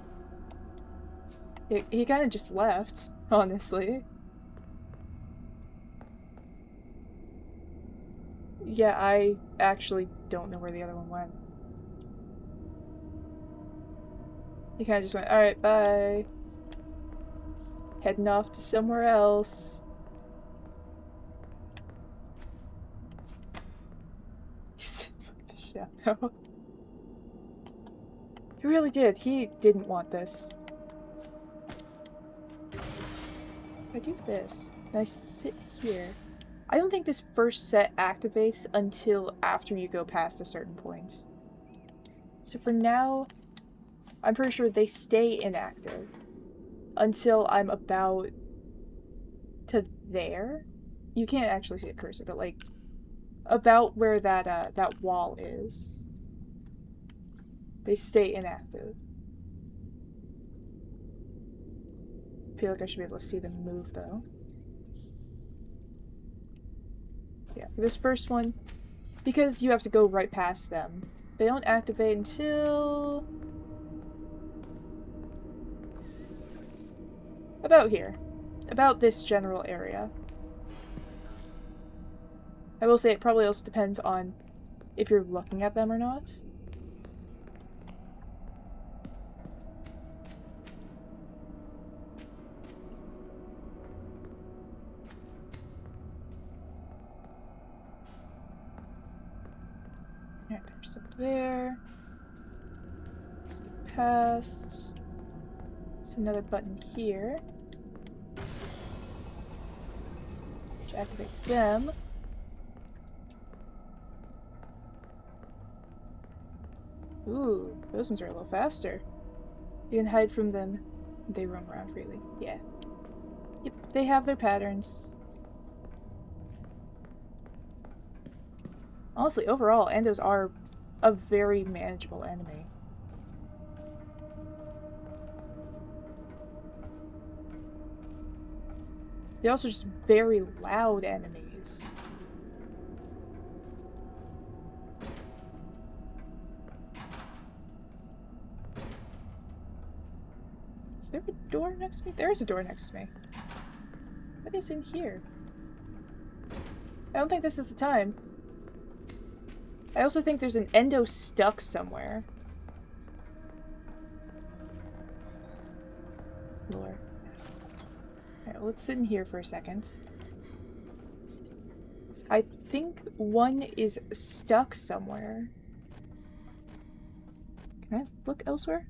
He kind of just left, honestly. Yeah, I actually don't know where the other one went. He kind of just went, alright, bye. Heading off to somewhere else. He said, fuck the shadow. He really did. He didn't want this. If I do this, and I sit here, I don't think this first set activates until after you go past a certain point. So for now, I'm pretty sure they stay inactive until I'm about to there. You can't actually see a cursor, but like about where that that wall is. They stay inactive. I feel like I should be able to see them move though. Yeah, for this first one, because you have to go right past them, they don't activate until about here. About this general area. I will say it probably also depends on if you're looking at them or not. Alright, there's up there. So past. There's another button here. Which activates them. Ooh, those ones are a little faster. You can hide from them. They roam around freely. Yeah. Yep, they have their patterns. Honestly, overall, Endos are a very manageable enemy. They're also just very loud enemies. Is there a door next to me? There is a door next to me. What is in here? I don't think this is the time. I also think there's an endo stuck somewhere. Lore. Alright, well, let's sit in here for a second. I think one is stuck somewhere. Can I look elsewhere?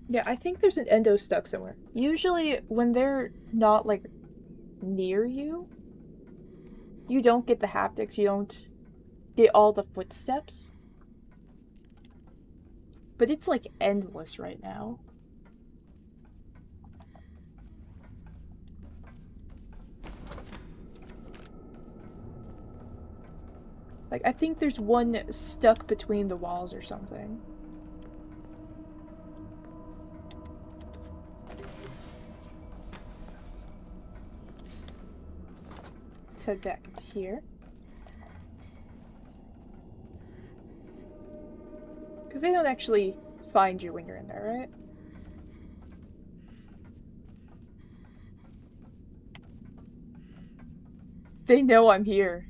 Yeah, I think there's an endo stuck somewhere. Usually, when they're not, like, near you, you don't get the haptics, you don't get all the footsteps. But it's, like, endless right now. Like, I think there's one stuck between the walls or something. Let's head back into here. Because they don't actually find you when you're in there, right? They know I'm here.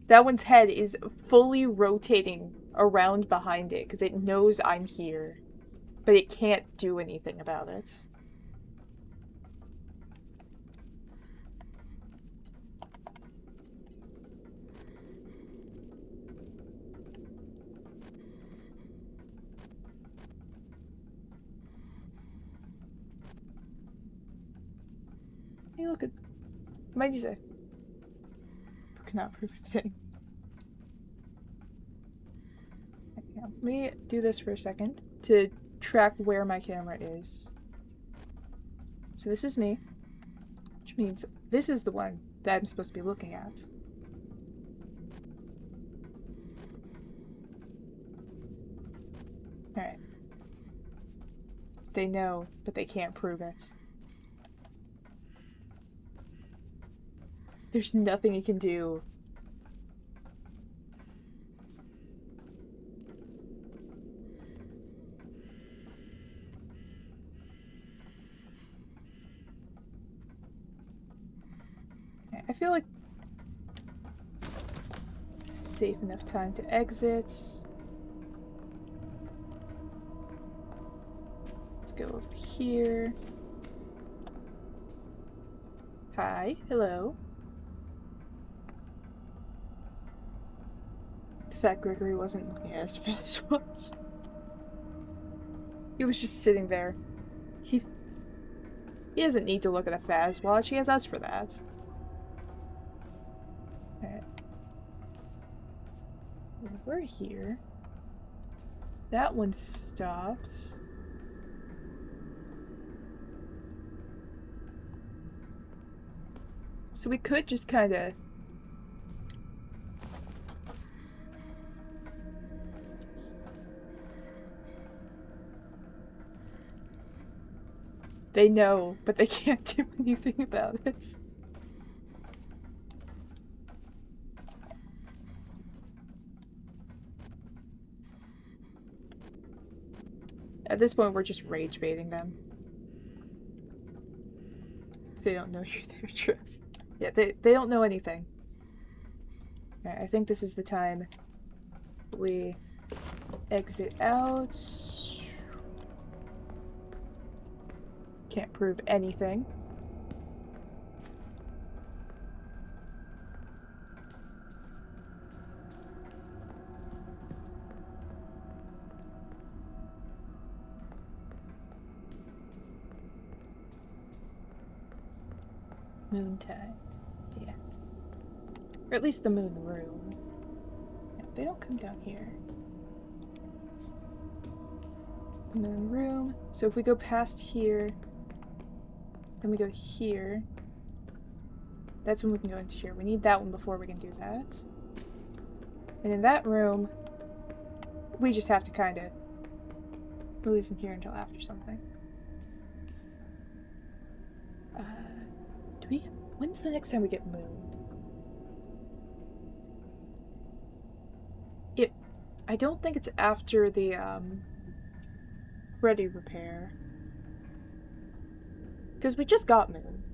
That one's head is fully rotating around behind it because it knows I'm here. But it can't do anything about it. Hey, look at might say. Cannot prove a thing. Okay, let me do this for a second to track where my camera is. So this is me, which means this is the one that I'm supposed to be looking at. Alright. They know, but they can't prove it. There's nothing he can do. I feel like safe enough time to exit. Let's go over here. Hi, hello. The fact Gregory wasn't looking at his fast watch. He was just sitting there. He doesn't need to look at a fast watch. He has us for that. Alright. We're here. That one stopped. So we could just kind of... They know, but they can't do anything about it. At this point, we're just rage baiting them. They don't know you're there, trust. Yeah, they don't know anything. Alright, I think this is the time we exit out. Can't prove anything. Moon time. Yeah. Or at least the moon room. No, they don't come down here. The moon room. So if we go past here, then we go here. That's when we can go into here. We need that one before we can do that. And in that room, we just have to kind of move this in here until after something. Do we get... When's the next time we get moon? I don't think it's after the, ready repair. Because we just got moon.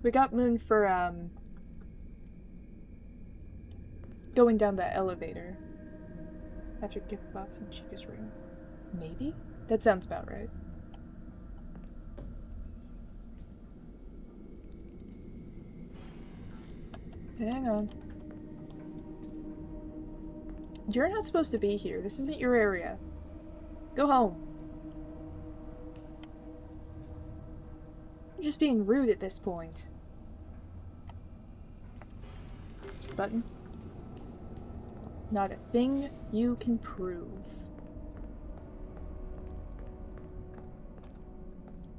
We got moon for, going down that elevator. After gift box in Chica's room. Maybe? That sounds about right. Hang on. You're not supposed to be here. This isn't your area. Go home. You're just being rude at this point. This button. Not a thing you can prove.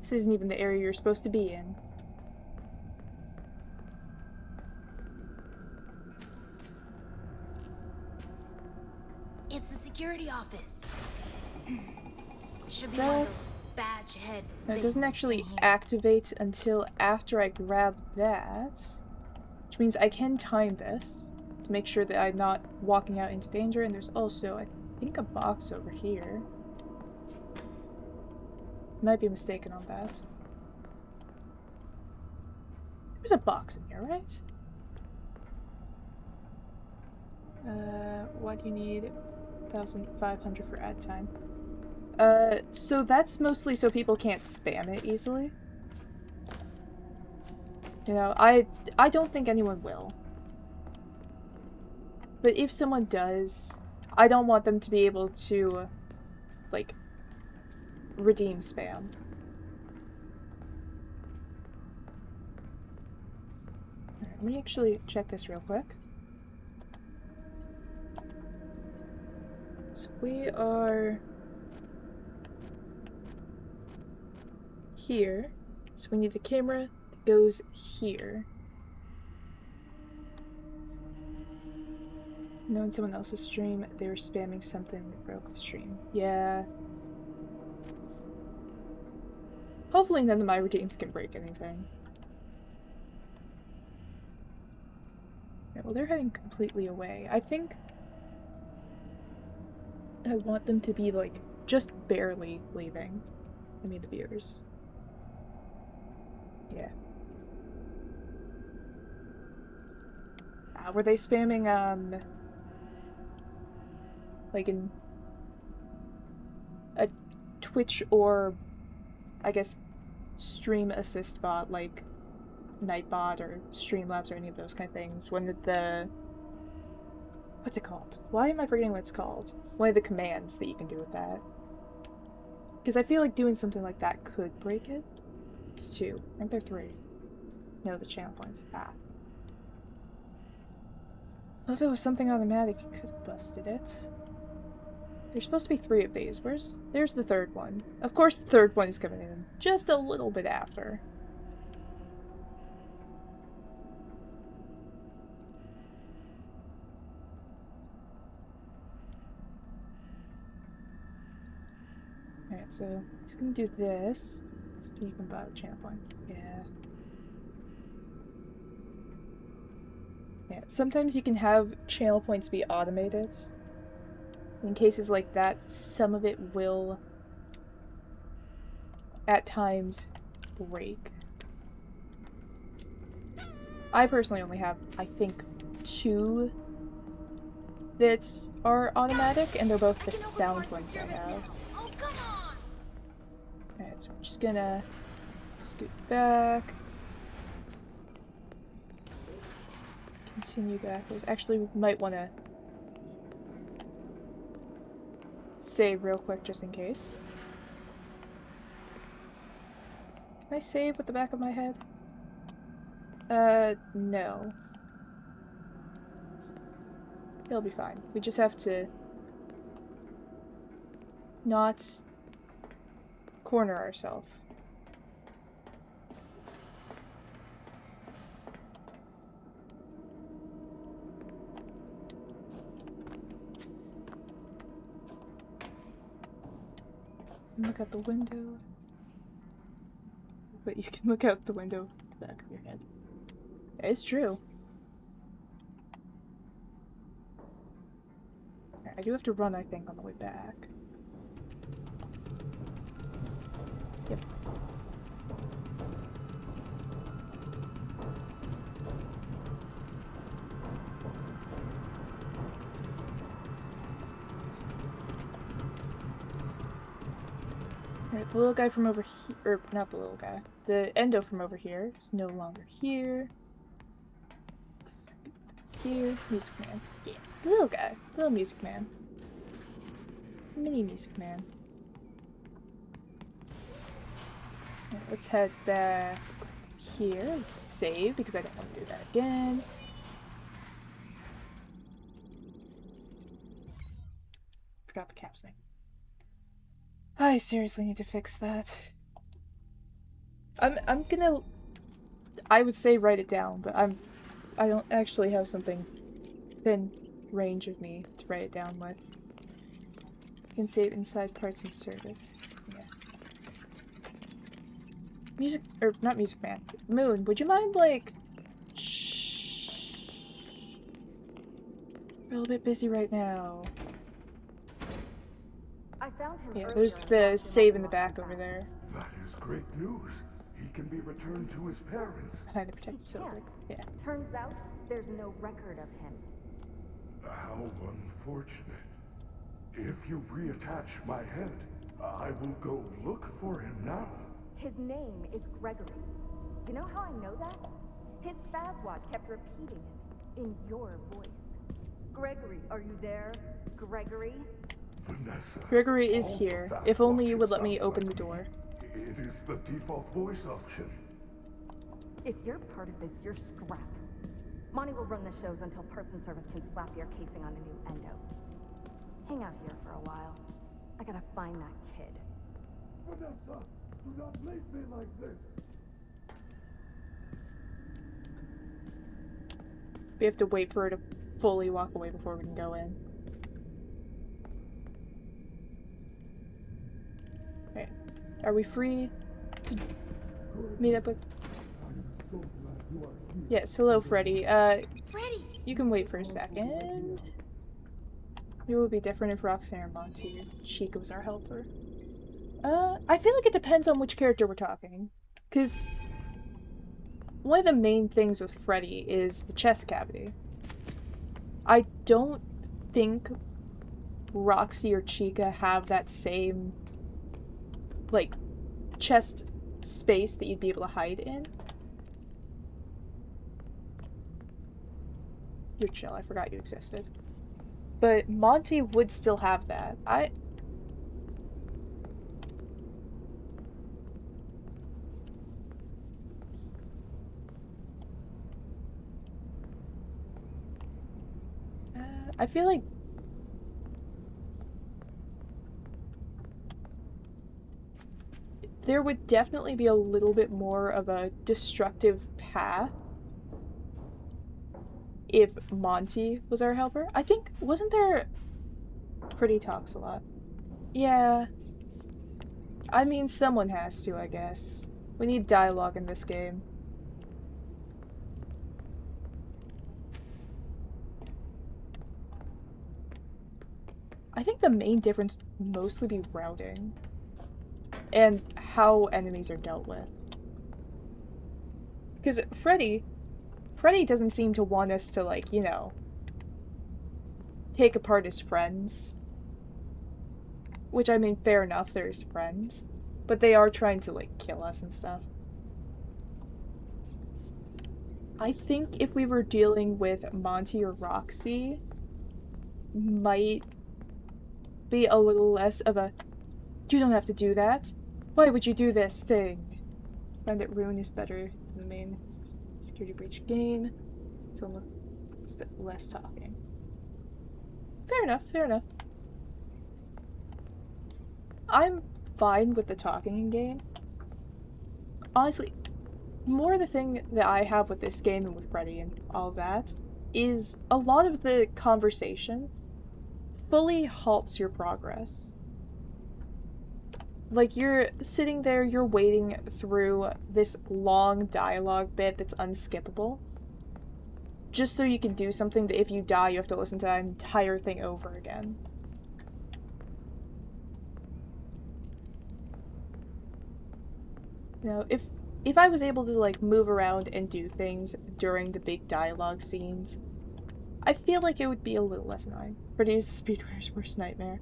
This isn't even the area you're supposed to be in. It's the security office. Should Is be one of that... those badge head. No, it doesn't things actually in here. activate until after I grab that. Which means I can time this to make sure that I'm not walking out into danger. And there's also, I think, a box over here. Might be mistaken on that. There's a box in here, right? What do you need? 1,500 for ad time. So that's mostly so people can't spam it easily. You know, I don't think anyone will. But if someone does, I don't want them to be able to, like, redeem spam. let me actually check this real quick. So we are here. So we need the camera that goes here. Knowing someone else's stream, they were spamming something that broke the stream. Yeah. Hopefully none of my redeems can break anything. Yeah, well, they're heading completely away. I think I want them to be, like, just barely leaving. I mean, the viewers. Yeah. Were they spamming, like in a Twitch or, I guess, stream assist bot, like Nightbot or Streamlabs or any of those kind of things? One of the... What's it called? Why am I forgetting what it's called? One of the commands that you can do with that. Because I feel like doing something like that could break it. It's 2. Aren't there 3? No, the channel points. Ah. Well, if it was something automatic, you could have busted it. There's supposed to be 3 of these. There's the 3rd one. Of course the 3rd one is coming in just a little bit after. Alright, so he's gonna do this. So you can buy the channel points. Yeah. Yeah, sometimes you can have channel points be automated. In cases like that, some of it will, at times, break. I personally only have, I think, 2 that are automatic, and they're both the sound ones I have. Oh, come on! Alright, so we're just gonna scoot back. Continue backwards. Actually, we might want to save real quick just in case. Can I save with the back of my head? No. It'll be fine. We just have to not corner ourselves. Look out the window. But you can look out the window at the back of your head. It's true. I do have to run, I think, on the way back. Yep. Alright, the little guy from over here, or not the little guy, the endo from over here is no longer here. Here, Music Man. Yeah, the little guy, little Music Man. Mini Music Man. Alright, let's head back here. Let's save because I don't want to do that again. Forgot the caps thing. I seriously need to fix that. I'm gonna, I would say write it down, but I don't actually have something within range of me to write it down with. You can save inside parts and service. Yeah. Music, or not Music Man. Moon, would you mind, like, shh. We're a little bit busy right now. I found him Yeah, earlier there's and the locked him save up in the back over there. That is great news. He can be returned to his parents. Behind the protective silver. Yeah. Turns out there's no record of him. How unfortunate. If you reattach my head, I will go look for him now. His name is Gregory. You know how I know that? His Fazwatch kept repeating it in your voice. Gregory, are you there? Gregory? Vanessa. Gregory is all here. that If only you watches would let me sound open like the door. It is the default voice option. If you're part of this, you're scrap. Monty will run the shows until Parts and Service can slap your casing on a new endo. Hang out here for a while. I gotta find that kid. Vanessa, do not leave me like this. We have to wait for her to fully walk away before we can go in. Alright. Are we free to meet up with... Yes, hello Freddy. Freddy! You can wait for a second. It would be different if Roxanne or Monty or Chica was our helper. I feel like it depends on which character we're talking. Because one of the main things with Freddy is the chest cavity. I don't think Roxy or Chica have that same, like, chest space that you'd be able to hide in. You're chill, I forgot you existed. But Monty would still have that. I feel like there would definitely be a little bit more of a destructive path if Monty was our helper. I think, wasn't there... Freddy talks a lot. Yeah. I mean, someone has to, I guess. We need dialogue in this game. I think the main difference would mostly be routing. And how enemies are dealt with. Because Freddy doesn't seem to want us to, like, you know, take apart his friends. Which, I mean, fair enough, they're his friends. But they are trying to, like, kill us and stuff. I think if we were dealing with Monty or Roxy, might be a little less of a, you don't have to do that. Why would you do this thing? Find that Ruin is better than the main security breach game. So less talking. Fair enough, fair enough. I'm fine with the talking in game. Honestly, more the thing that I have with this game and with Freddy and all of that is a lot of the conversation fully halts your progress. Like, you're sitting there, you're waiting through this long dialogue bit that's unskippable, just so you can do something that if you die, you have to listen to that entire thing over again. You know, if I was able to, like, move around and do things during the big dialogue scenes, I feel like it would be a little less annoying. Freddy's the speedrunner's worst nightmare.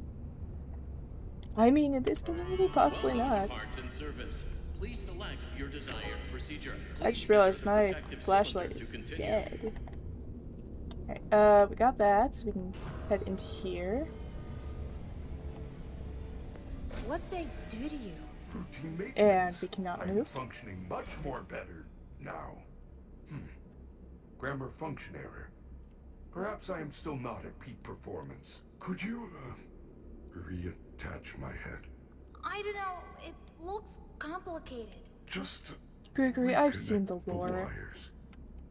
I mean, in this community, possibly not. Parts and Service. Please select your desired procedure. I just realized my flashlight is dead. Alright, we got that, so we can head into here. What'd they do to you? Routine maintenance. And we cannot I'm move. functioning much more better now. Grammar function error. Perhaps I am still not at peak performance. Could you, reattach my head? I don't know. It looks complicated. Just Gregory, I've seen the reconnect lore. wires.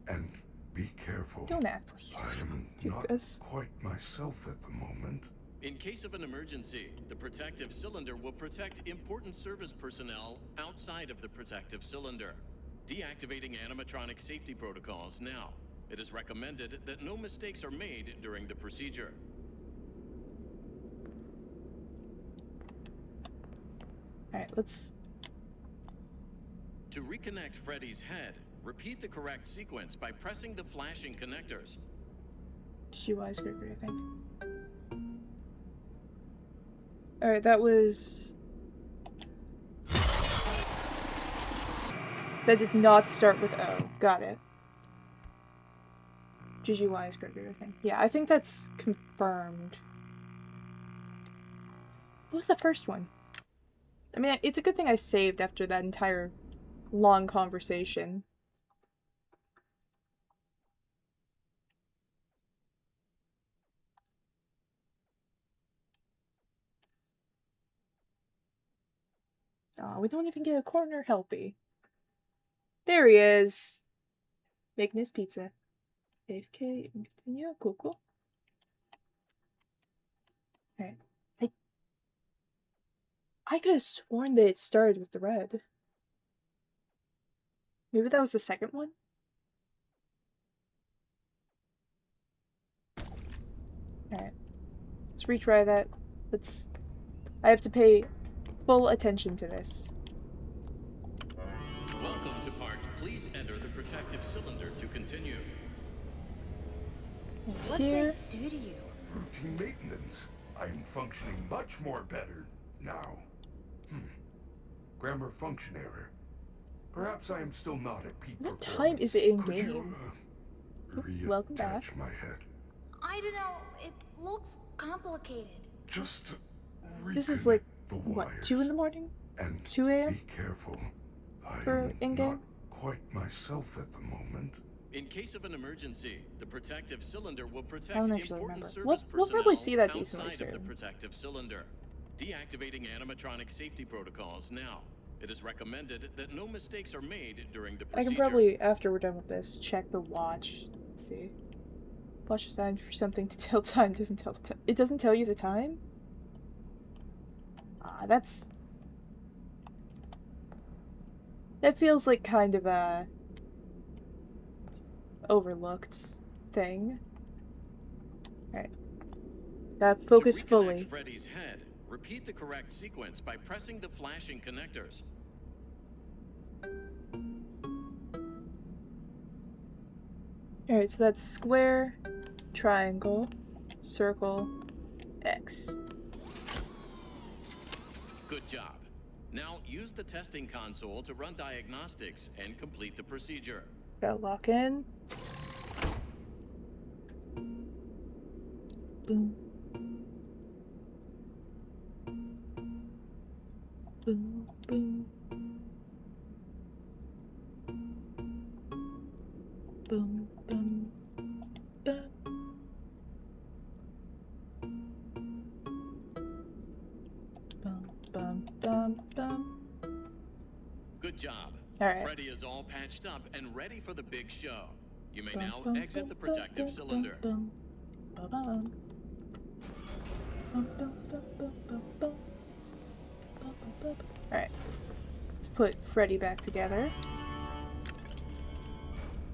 And be careful. Don't act like you I am don't do not this. quite myself at the moment. In case of an emergency, the protective cylinder will protect important service personnel outside of the protective cylinder. Deactivating animatronic safety protocols now. It is recommended that no mistakes are made during the procedure. Alright, let's... To reconnect Freddy's head, repeat the correct sequence by pressing the flashing connectors. GUI's Gregory, I think. Alright, that was... That did not start with O. Got it. GGY is Gregory, I think. Yeah, I think that's confirmed. What was the first one? I mean, it's a good thing I saved after that entire long conversation. Aw, we don't even get a corner helpy. There he is. Making his pizza. AFK and continue. Cool, cool. Alright. I could have sworn that it started with the red. Maybe that was the second one? Alright. Let's retry that. I have to pay full attention to this. Welcome to parts. Please enter the protective cylinder to continue. What Here. they do to you? Routine maintenance. I'm functioning much more better now. Grammar function error. Perhaps I am still not at peak What performance. time is it in Could you, game? Welcome back. reattach my head? I don't know. It looks complicated. Just This is like, the what, wires 2 in the morning? and 2 a.m.? be careful. I for am in-game? not quite myself at the moment. In case of an emergency, the protective cylinder will protect don't actually important remember. service We'll probably personnel see that decently outside of the soon. protective cylinder. Deactivating animatronic safety protocols now. It is recommended that no mistakes are made during the I procedure. can probably, after we're done with this, check the watch. Let's see. Watch designed for something to tell time. Doesn't tell the time. It doesn't tell you the time? Ah, that's... That feels like kind of a... overlooked thing. Alright. Gotta focus to reconnect fully. Freddy's head, repeat the correct sequence by pressing the flashing connectors. Alright, so that's square, triangle, circle, X. Good job. Now use the testing console to run diagnostics and complete the procedure. Gotta lock in. Boom. Boom, boom. Boom, boom, bum. Bum, bum, bum, bum. Good job. All right. Freddy is all patched up and ready for the big show. You may Bum, now bum, exit the bum, bum, protective bum, cylinder. bum, bum, bum, bum, bum, bum, bum, bum, bum. Bum, bum, bum. All right. Let's put Freddy back together.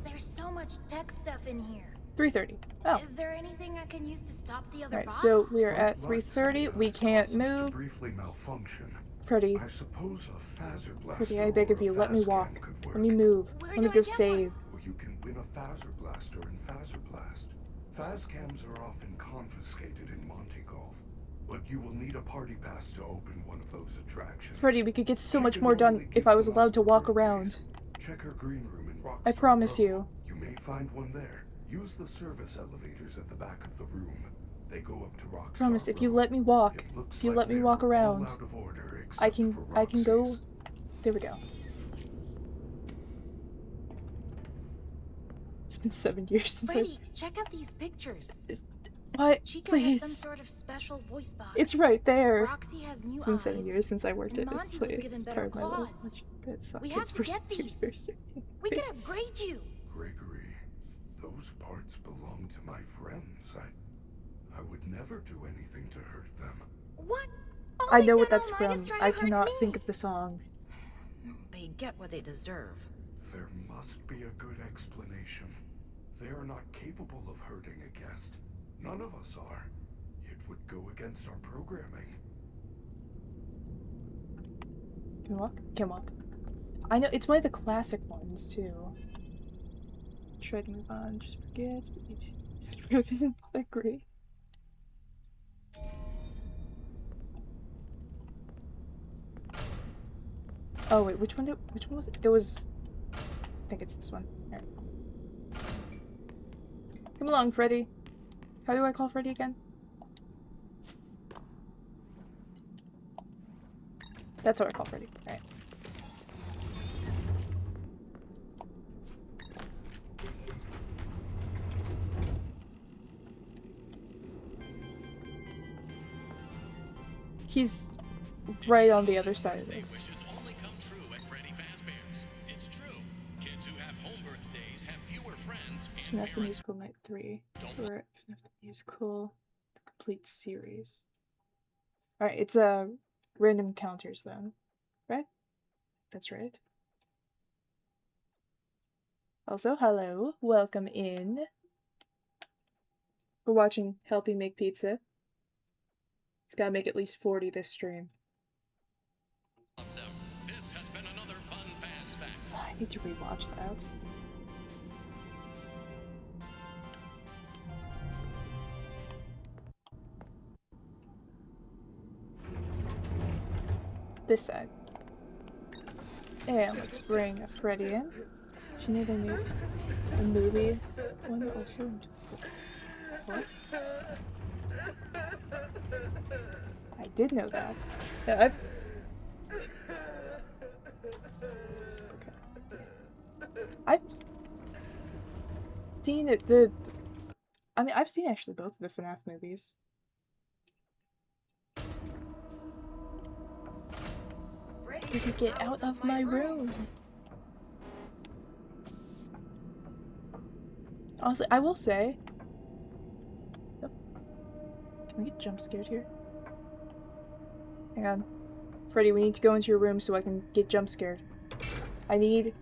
There's so much tech stuff in here. 3:30. Oh. Is there anything I can use to stop the other Alright, bots? so we are at What 3:30. lights We can't cause us to move. briefly malfunction. Freddy, I suppose a phaser blaster Freddy, I beg of or a you, let me phascam walk. could Let me work. move. Where Let me do I go get one? save. Or you can win a phaser blaster in Phaser Blast. Phascams are often confiscated in Monte Golf, but you will need a party pass to open one of those attractions. Freddy, we could get so much Chicken more done only if gives I was them allowed out to for walk birthdays. around. Check her green room in Rockstar I promise Row. you. You may find one there. Use the service elevators at the back of the room. They go up to Rockstar Promise, if you Row. let me walk, It looks if you like let me they're walk all around, out of order I except can for go. Roxy's. There we go. It's been 7 years since Freddy, check out these pictures. What? Chica has some Please. sort of special voice box. It's right there. Roxy has new It's been eyes. 7 years since I worked and at this Monty was place. given It's better part of my life. claws. It's not We kids have to versus get kids these. versus We can kids. upgrade you. Gregory, those parts belong to my friends. I would never do anything to hurt them. What? I Only know what Dead that's All Night is from. trying I to hurt cannot me. think of the song. They get what they deserve. There must be a good explanation. They are not capable of hurting a guest. None of us are. It would go against our programming. Can we walk? Can walk. I know, it's one of the classic ones, too. Try to move on, just forget. It isn't that great. Oh wait, which one was it? It was... I think it's this one. Alright. Come along, Freddy. How do I call Freddy again? That's how I call Freddy. Alright. He's right on the other side of Disney this. wishes all friends It's and FNAF the parents. Musical Night 3. Don't Or FNAF the Musical, the complete series. Alright, it's random encounters then. Right? That's right. Also, hello. Welcome in. We're watching Help You Make Pizza. It's gotta make at least 40 this stream. love them. This has been another fun Faz Fact. I need to rewatch that. This side. And let's bring Freddy in. Do you know they made a movie? One also. What? I did know that. Yeah, I've seen it. I mean, I've seen actually both of the FNAF movies. You could get out of my room. Honestly, I will say. Oh, can we get jump scared here? Hang on. Freddy, we need to go into your room so I can get jump scared. I need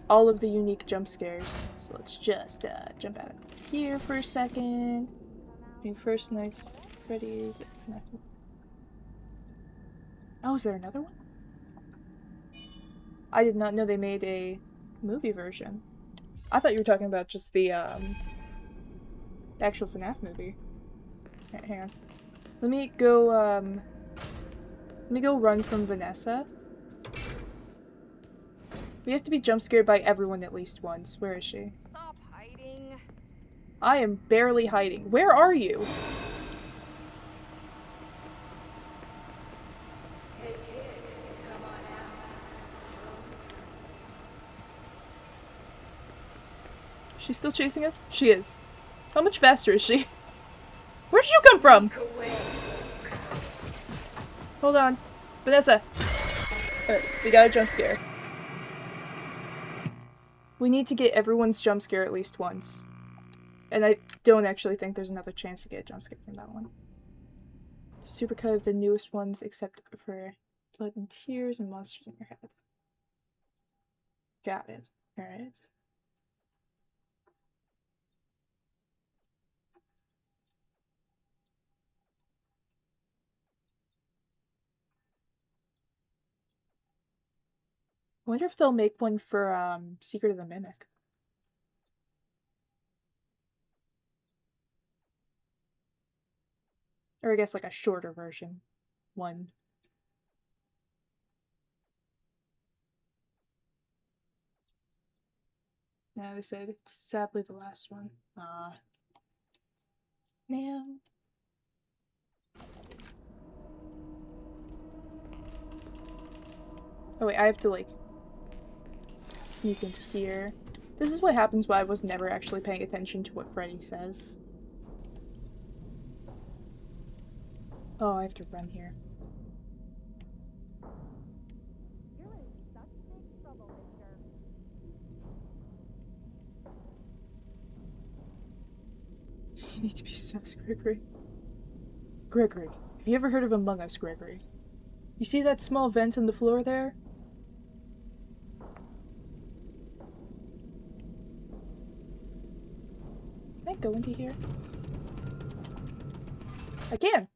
all of the unique jump scares. So let's just jump out of here for a second. First Night's Freddy's. Oh, is there another one? I did not know they made a movie version. I thought you were talking about just the actual FNAF movie. Hang on. Let me go run from Vanessa. We have to be jump scared by everyone at least once. Where is she? Stop hiding. I am barely hiding. Where are you? She's still chasing us? She is. How much faster is she? Where'd you come from? Hold on. Vanessa! Alright, we got a jump scare. We need to get everyone's jump scare at least once. And I don't actually think there's another chance to get a jump scare from that one. Supercut of the newest ones except for Blood and Tears and Monsters in Your Head. Got it. Alright. I wonder if they'll make one for Secret of the Mimic. Or I guess like a shorter version. One. No, they said it's sadly the last one. Ah. Man. Oh wait, I have to like sneak into here. This is what happens when I was never actually paying attention to what Freddy says. Oh, I have to run here. You're in such big trouble, mister. You need to be sus, Gregory. Gregory, have you ever heard of Among Us, Gregory? You see that small vent in the floor there? Can I go into here? I can!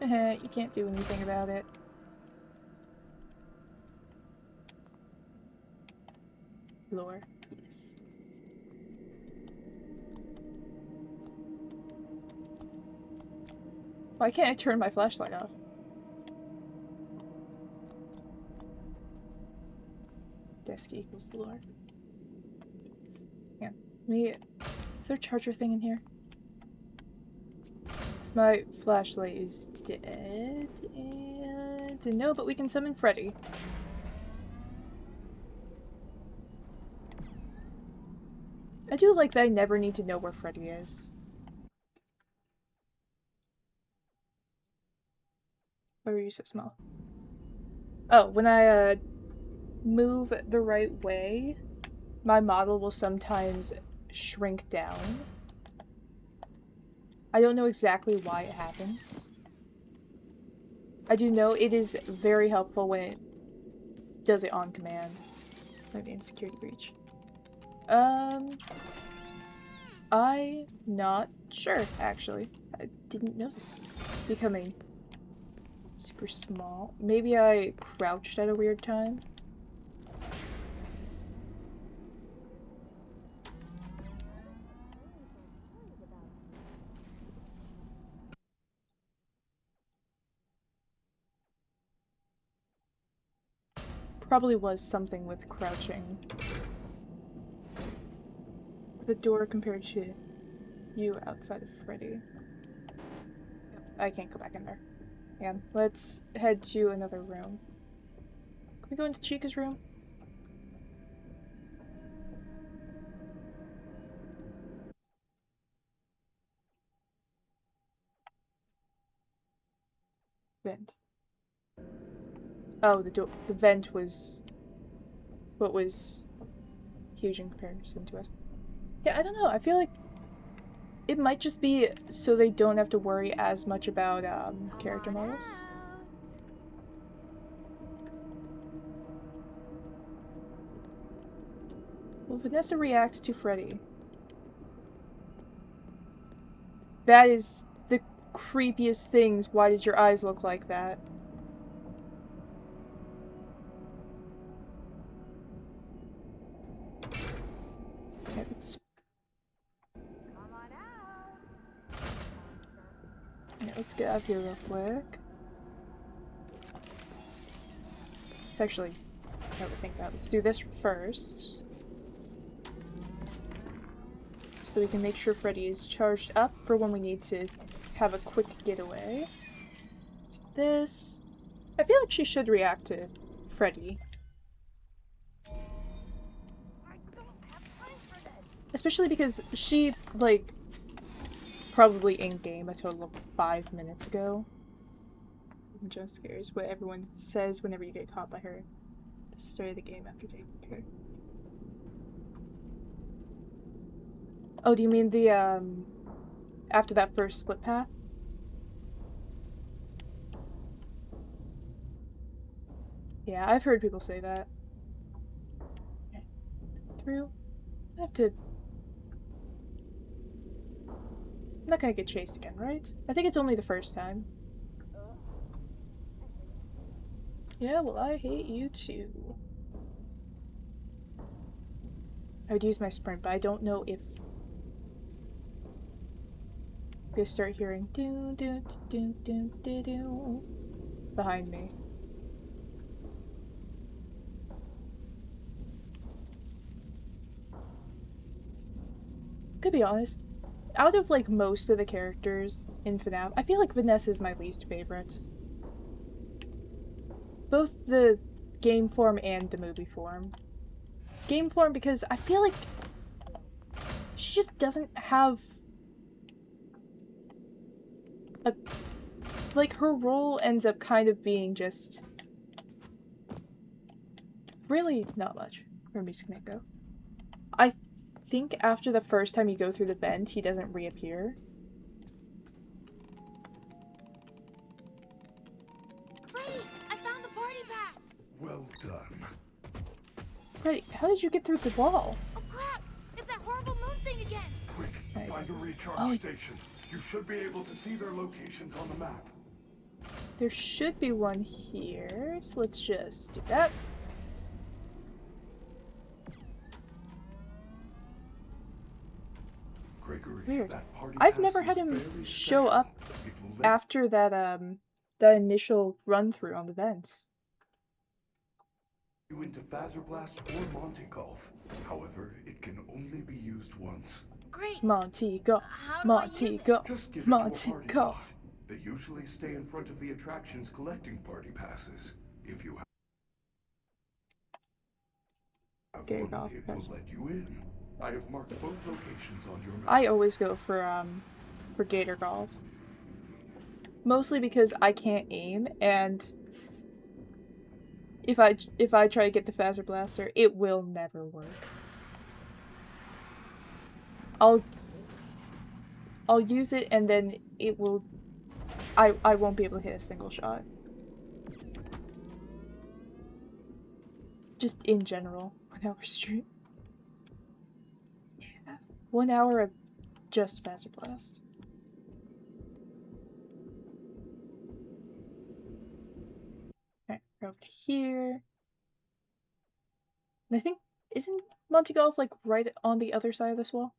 You can't do anything about it. Lore. Yes. Why can't I turn my flashlight off? Desk equals lore. Yeah. Is there a charger thing in here? My flashlight is dead, and no, but we can summon Freddy. I do like that I never need to know where Freddy is. Why were you so small? Oh, when I move the right way, my model will sometimes shrink down. I don't know exactly why it happens. I do know it is very helpful when it does it on command. Maybe in security breach. I'm not sure, actually. I didn't notice becoming super small. Maybe I crouched at a weird time. Probably was something with crouching. The door compared to you outside of Freddy. I can't go back in there. And let's head to another room. Can we go into Chica's room? Vent. Oh, the vent was what was huge in comparison to us. Yeah, I don't know. I feel like it might just be so they don't have to worry as much about character models. Well, Vanessa reacts to Freddy. That is the creepiest things. Why did your eyes look like that? Okay, let's... Yeah, let's get out of here real quick. Let's actually have to think about. Let's do this first. So we can make sure Freddy is charged up for when we need to have a quick getaway. Let's do this. I feel like she should react to Freddy. Especially because she, like, probably in-game a total of 5 minutes ago. Jump scares, what everyone says whenever you get caught by her. The start of the game after taking her. Oh, do you mean the, after that first split path? Yeah, I've heard people say that. Okay. Through. I have to... I'm not gonna get chased again, right? I think it's only the first time. Yeah, well, I hate you too. I would use my sprint, but I don't know if... I'm gonna start hearing do do do do do do behind me. To be honest, out of like most of the characters in FNAF, I feel like Vanessa is my least favorite. Both the game form and the movie form. Game form because I feel like she just doesn't have a... Like, her role ends up kind of being just... really not much. Where Music Man go? I think after the first time you go through the vent, he doesn't reappear. Freddy, I found the party pass! Well done. Freddy, how did you get through the wall? Oh crap! It's that horrible moon thing again! Quick, Right. find a recharge Oh. station. You should be able to see their locations on the map. There should be one here, so let's just do that. Gregory, Weird. that party I've pass never is had him very show special. up It will let after that, that initial run-through on the vents. you into Fazerblast or Monte Golf. However, it can only be used once. Great! Monty, go! How do I use Monty, it? go! Just give it to Monty, a party go! bot. They usually stay in front of the attractions collecting party passes. If you have Gator one, Golf it Pass. will let you in. I have marked both locations on your map. I always go for Gator Golf. Mostly because I can't aim, and if I try to get the Phaser Blaster, it will never work. I'll use it and then it will I won't be able to hit a single shot. Just in general. 1 hour stream. Yeah. 1 hour of just Phaser Blast. Alright, we're over here. And I think, isn't Monty Golf like right on the other side of this wall?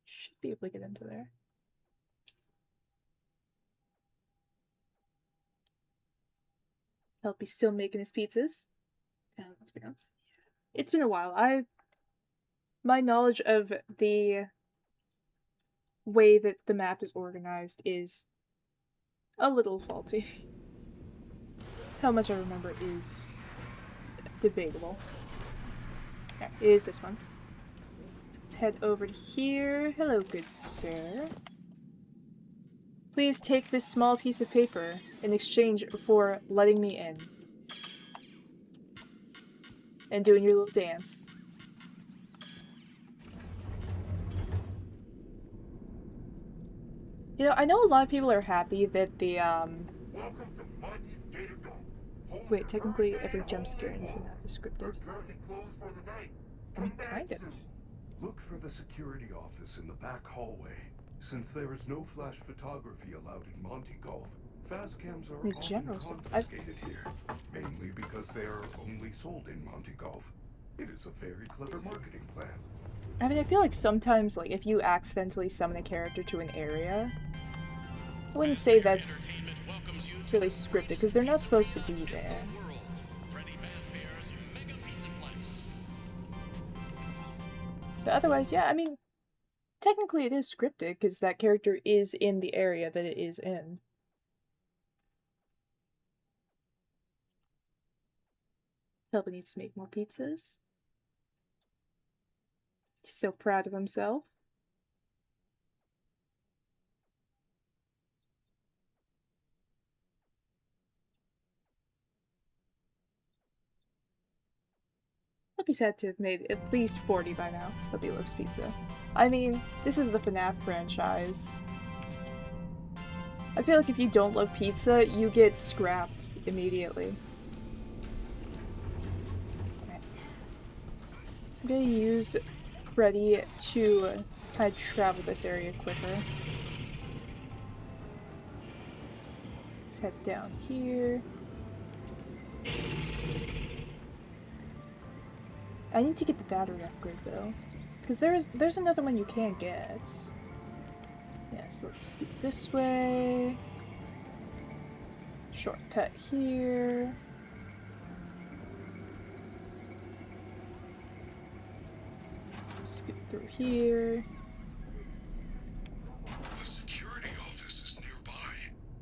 Should be able to get into there. Help, he's still making his pizzas. Let's be honest. It's been a while. My knowledge of the way that the map is organized is a little faulty. How much I remember is debatable. Okay, it is this one. So let's head over to here. Hello, good sir. Please take this small piece of paper in exchange for letting me in. And doing your little dance. You know, I know a lot of people are happy that the, Wait, technically every jump scare in FNAF is scripted. Kind of. Look for the security office in the back hallway. Since there is no flash photography allowed in Monty Golf, Fazcams are The often general sense. confiscated here, mainly because they are only sold in Monty Golf. It is a very clever marketing plan. I mean, I feel like sometimes, like, if you accidentally summon a character to an area, I wouldn't say that's really scripted, because they're not supposed to be there. But otherwise, yeah, I mean, technically it is scripted, because that character is in the area that it is in. Helpa needs to make more pizzas. He's so proud of himself. Helpy's had to have made at least 40 by now. Helpy loves pizza. I mean, this is the FNAF franchise. I feel like if you don't love pizza, you get scrapped immediately. Okay. I'm gonna use Freddy to kind of travel this area quicker. Let's head down here. I need to get the battery upgrade though, because there's another one you can get. Yeah, so let's scoot this way. Shortcut here. Scoot through here. The security office is nearby.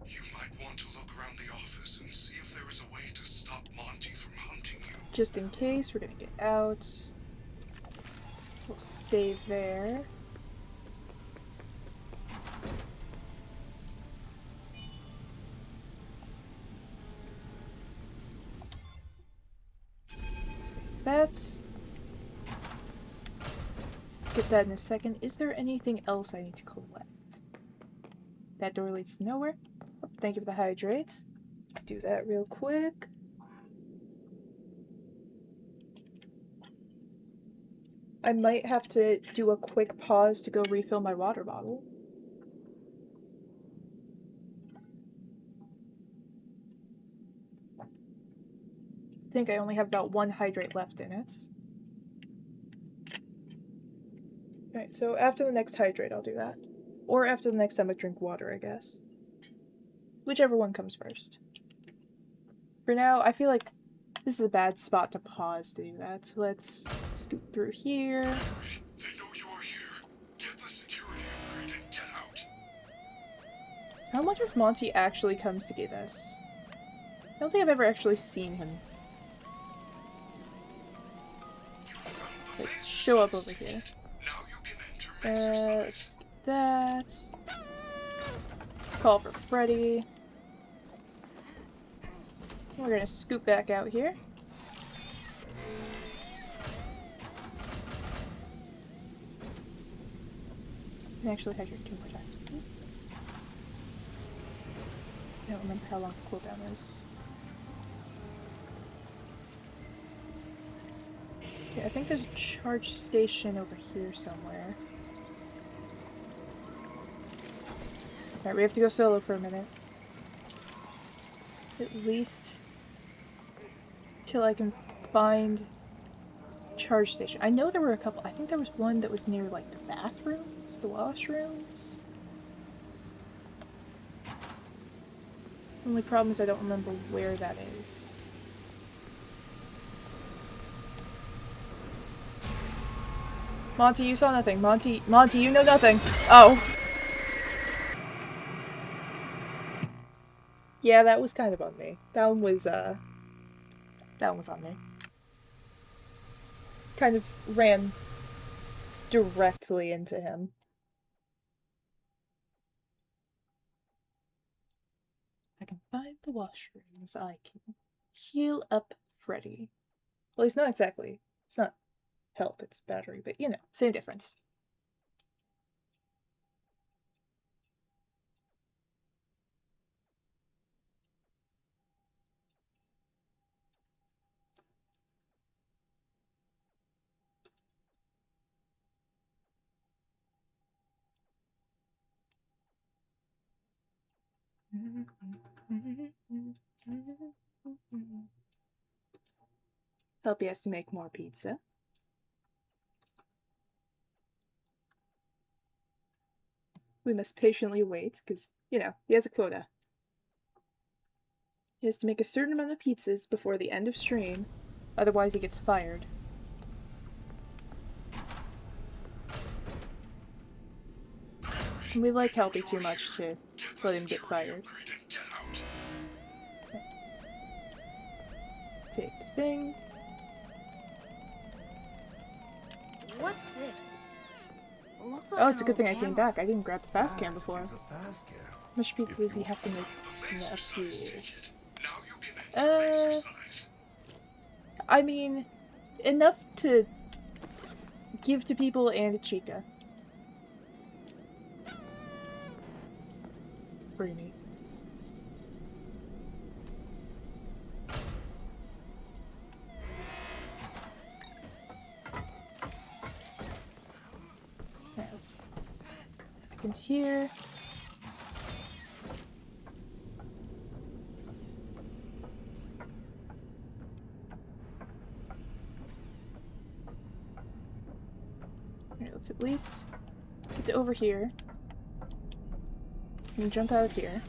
You might want to look around the office and see if there is a way to stop Monty from hunting you. Just in case, we're gonna get out. We'll save there. Save that. Get that in a second. Is there anything else I need to collect? That door leads to nowhere. Oh, thank you for the hydrate. Do that real quick. I might have to do a quick pause to go refill my water bottle. I think I only have about 1 hydrate left in it. Alright, so after the next hydrate I'll do that. Or after the next time I drink water, I guess. Whichever one comes first. For now, I feel like this is a bad spot to pause to do that, so let's scoot through here. They know you are here. Get the security upgrade and get out. How much of Monty actually comes to get us? I don't think I've ever actually seen him. Let's show up over here. Now you can enter Let's get that. Let's call for Freddy. We're gonna scoop back out here. You can actually hydrate 2 more times. I don't remember how long the cooldown is. Yeah, I think there's a charge station over here somewhere. Alright, we have to go solo for a minute. At least till I can find charge station. I know there were a couple. I think there was one that was near like the bathrooms, the washrooms. Only problem is I don't remember where that is. Monty, you saw nothing. Monty, you know nothing. Oh. Yeah, that was kind of on me. That one was on me. Kind of ran directly into him. I can find the washrooms. I can heal up Freddy. Well, he's not exactly. It's not health, it's battery, but you know, same difference. Helpy has to make more pizza. We must patiently wait, because, you know, he has a quota. He has to make a certain amount of pizzas before the end of stream, otherwise he gets fired. And we like Helpy too much to let him get fired. Take the thing. What's this? Looks like Oh, it's a an good old thing I came camera. back. I didn't grab the fast cam before. It's a fast cam. How much pizza does he have to make in a few? Now you can enter exercise. I mean, enough to give to people and a Chica. Creamy. Alright, let's back into here. Alright, let's at least get to over here. And jump out of here.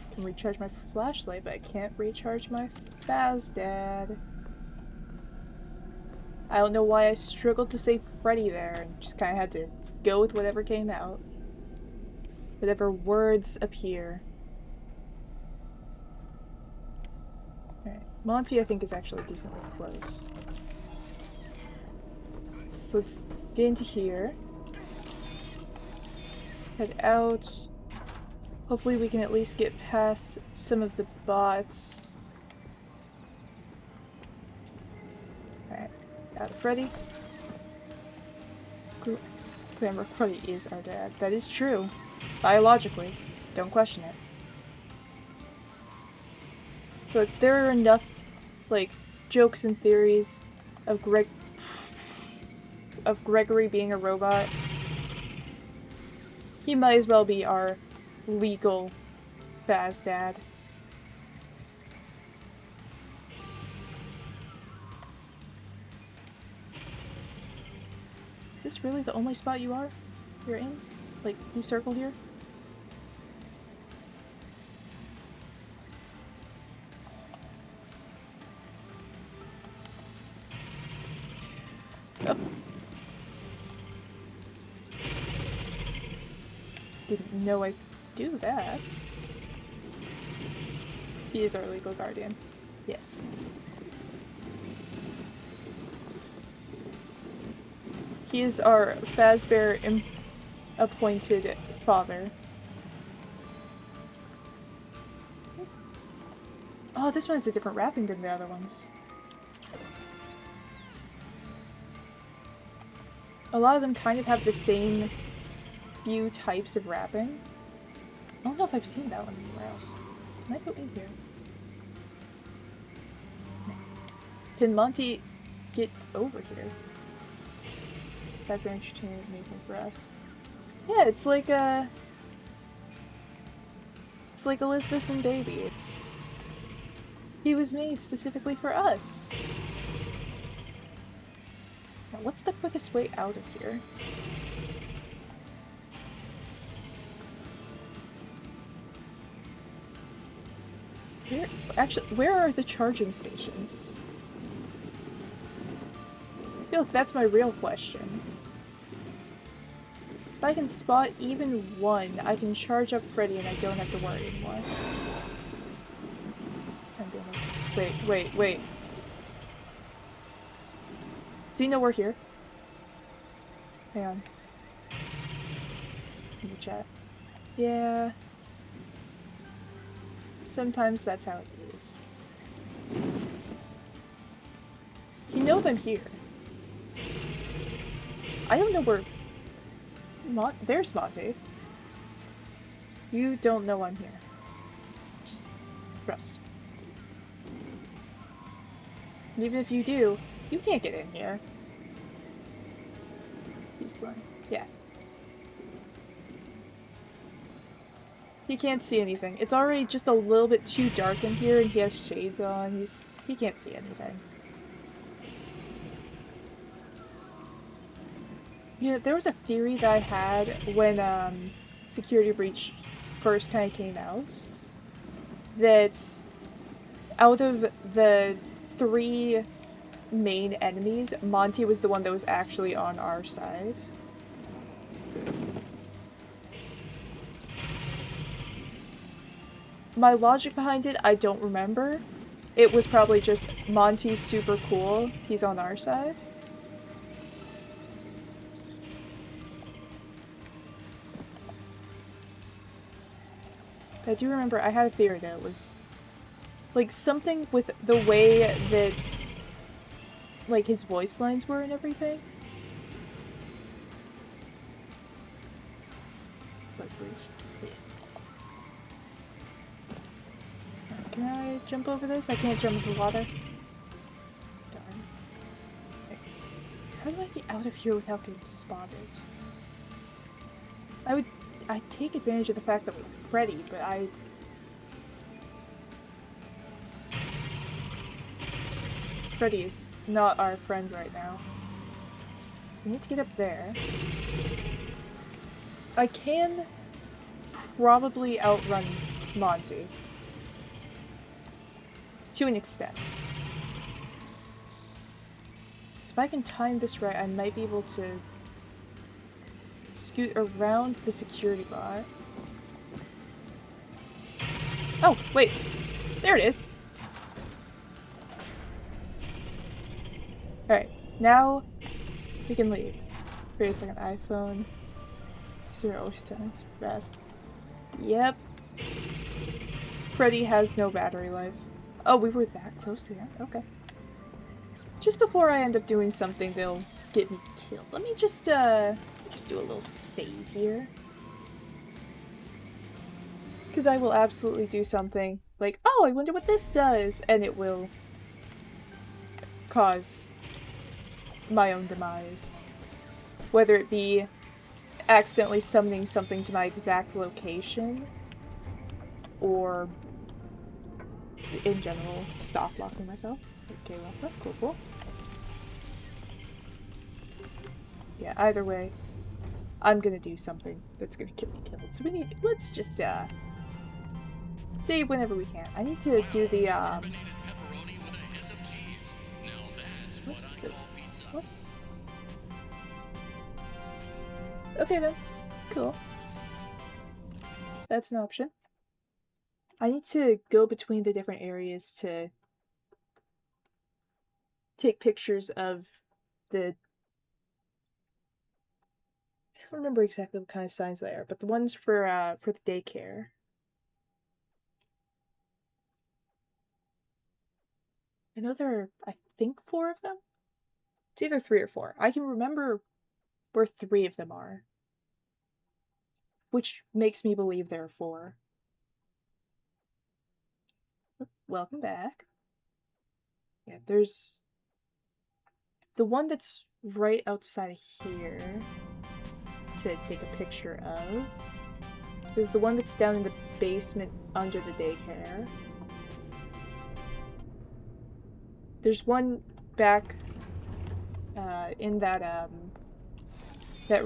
I can recharge my flashlight, but I can't recharge my Fazdad. I don't know why I struggled to save Freddy there and just kind of had to go with whatever came out. Whatever words appear. Alright, Monty I think is actually decently close. So let's get into here. Head out. Hopefully we can at least get past some of the bots. Alright, out of Freddy. Remember, Freddy is our dad. That is true. Biologically. Don't question it. But there are enough, like, jokes and theories of Gregory being a robot. He might as well be our legal Fazdad. Is this really the only spot you're in? Like, you circle here? Oh. Didn't know I'd do that. He is our legal guardian. Yes. He is our Fazbear appointed father. Oh, this one has a different wrapping than the other ones. A lot of them kind of have the same few types of wrapping. I don't know if I've seen that one anywhere else. Can I put me here? No. Can Monty get over here? That's very entertainment making for us. Yeah, it's like Elizabeth and Baby. He was made specifically for us. Now, what's the quickest way out of here? Where are the charging stations? I feel like that's my real question. If I can spot even one, I can charge up Freddy and I don't have to worry anymore. Wait. Does he know we're here? Hang on. In the chat. Yeah. Sometimes that's how it is. He knows I'm here. I don't know where... There's Monty. You don't know I'm here. Just trust. And even if you do, you can't get in here. He's blind. Yeah. He can't see anything. It's already just a little bit too dark in here and he has shades on. He can't see anything. You know, there was a theory that I had when Security Breach first kind of came out. That out of the 3 main enemies, Monty was the one that was actually on our side. My logic behind it, I don't remember. It was probably just Monty's super cool, he's on our side. But I do remember I had a theory that it was like something with the way that like his voice lines were and everything. Can I jump over this? I can't jump into the water. Darn. Okay. How do I get out of here without getting spotted? I'd take advantage of the fact that we're Freddy, but Freddy is not our friend right now. We need to get up there. I can probably outrun Monty. To an extent. So if I can time this right, I might be able to scoot around the security bot. Oh, wait. There it is. Alright, now we can leave. Wait a second, iPhone. 0 always times best. Yep. Freddy has no battery life. Oh, we were that close to that? Okay. Just before I end up doing something that'll get me killed. Let me just do a little save here. Because I will absolutely do something like, oh, I wonder what this does! And it will cause my own demise. Whether it be accidentally summoning something to my exact location, or in general, stop locking myself. Okay, well, cool. Yeah, either way, I'm gonna do something that's gonna get me killed. So let's just, save whenever we can. I need to do the, What? Okay then. Cool. That's an option. I need to go between the different areas to take pictures of the don't remember exactly what kind of signs they are, but the ones for the daycare. I know there are, I think, 4 of them? It's either 3 or 4. I can remember where 3 of them are. Which makes me believe there are 4. Welcome back. Yeah, there's the one that's right outside of here to take a picture of. There's the one that's down in the basement under the daycare. There's one back in that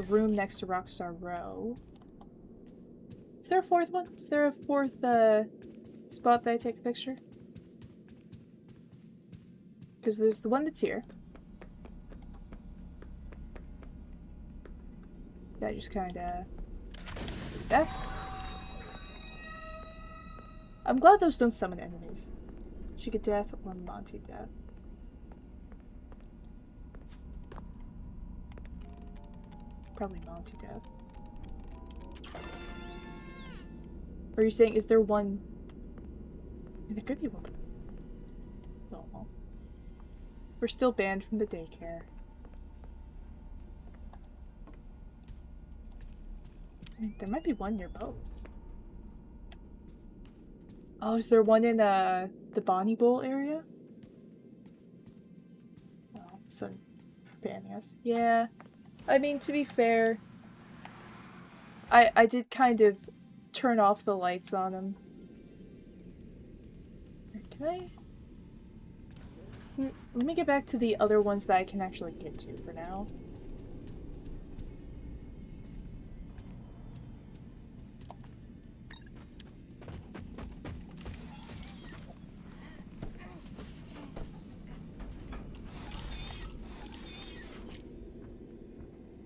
room next to Rockstar Row. Is there a 4th one? Is there a 4th spot that I take a picture? Because there's the one that's here. Yeah, I just kinda do that. I'm glad those don't summon enemies. Chica Death or Monty Death. Probably Monty Death. Are you saying, is there one? There could be one. Oh. We're still banned from the daycare. I mean, there might be one near both. Oh, is there one in the Bonnie Bowl area? Oh, so banning us. Yeah. I mean, to be fair, I did kind of turn off the lights on him. Can I? Let me get back to the other ones that I can actually get to for now.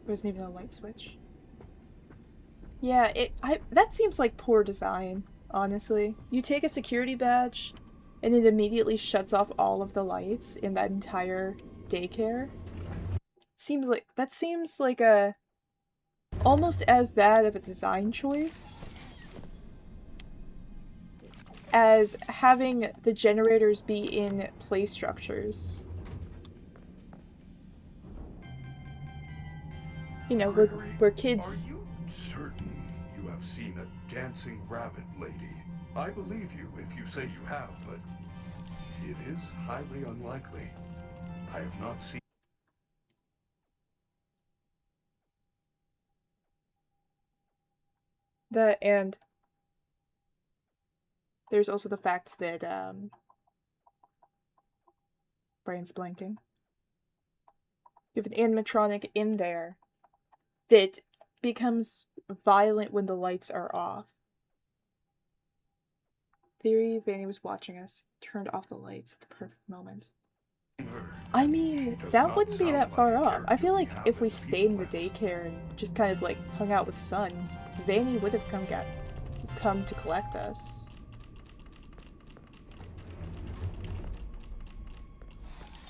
There wasn't even a light switch. Yeah, that seems like poor design, honestly. You take a security badge, and it immediately shuts off all of the lights in that entire daycare. That seems like a almost as bad of a design choice as having the generators be in play structures. You know, where kids... Are you certain you have seen a dancing rabbit lady? I believe you if you say you have, but it is highly unlikely. I have not seen... That, and there's also the fact that, brain's blanking. You have an animatronic in there that becomes violent when the lights are off. Theory, Vanny was watching us, turned off the lights at the perfect moment. I mean, that wouldn't be that far off. I feel like if we stayed in the daycare and just kind of like hung out with Sun, Vanny would have come to collect us.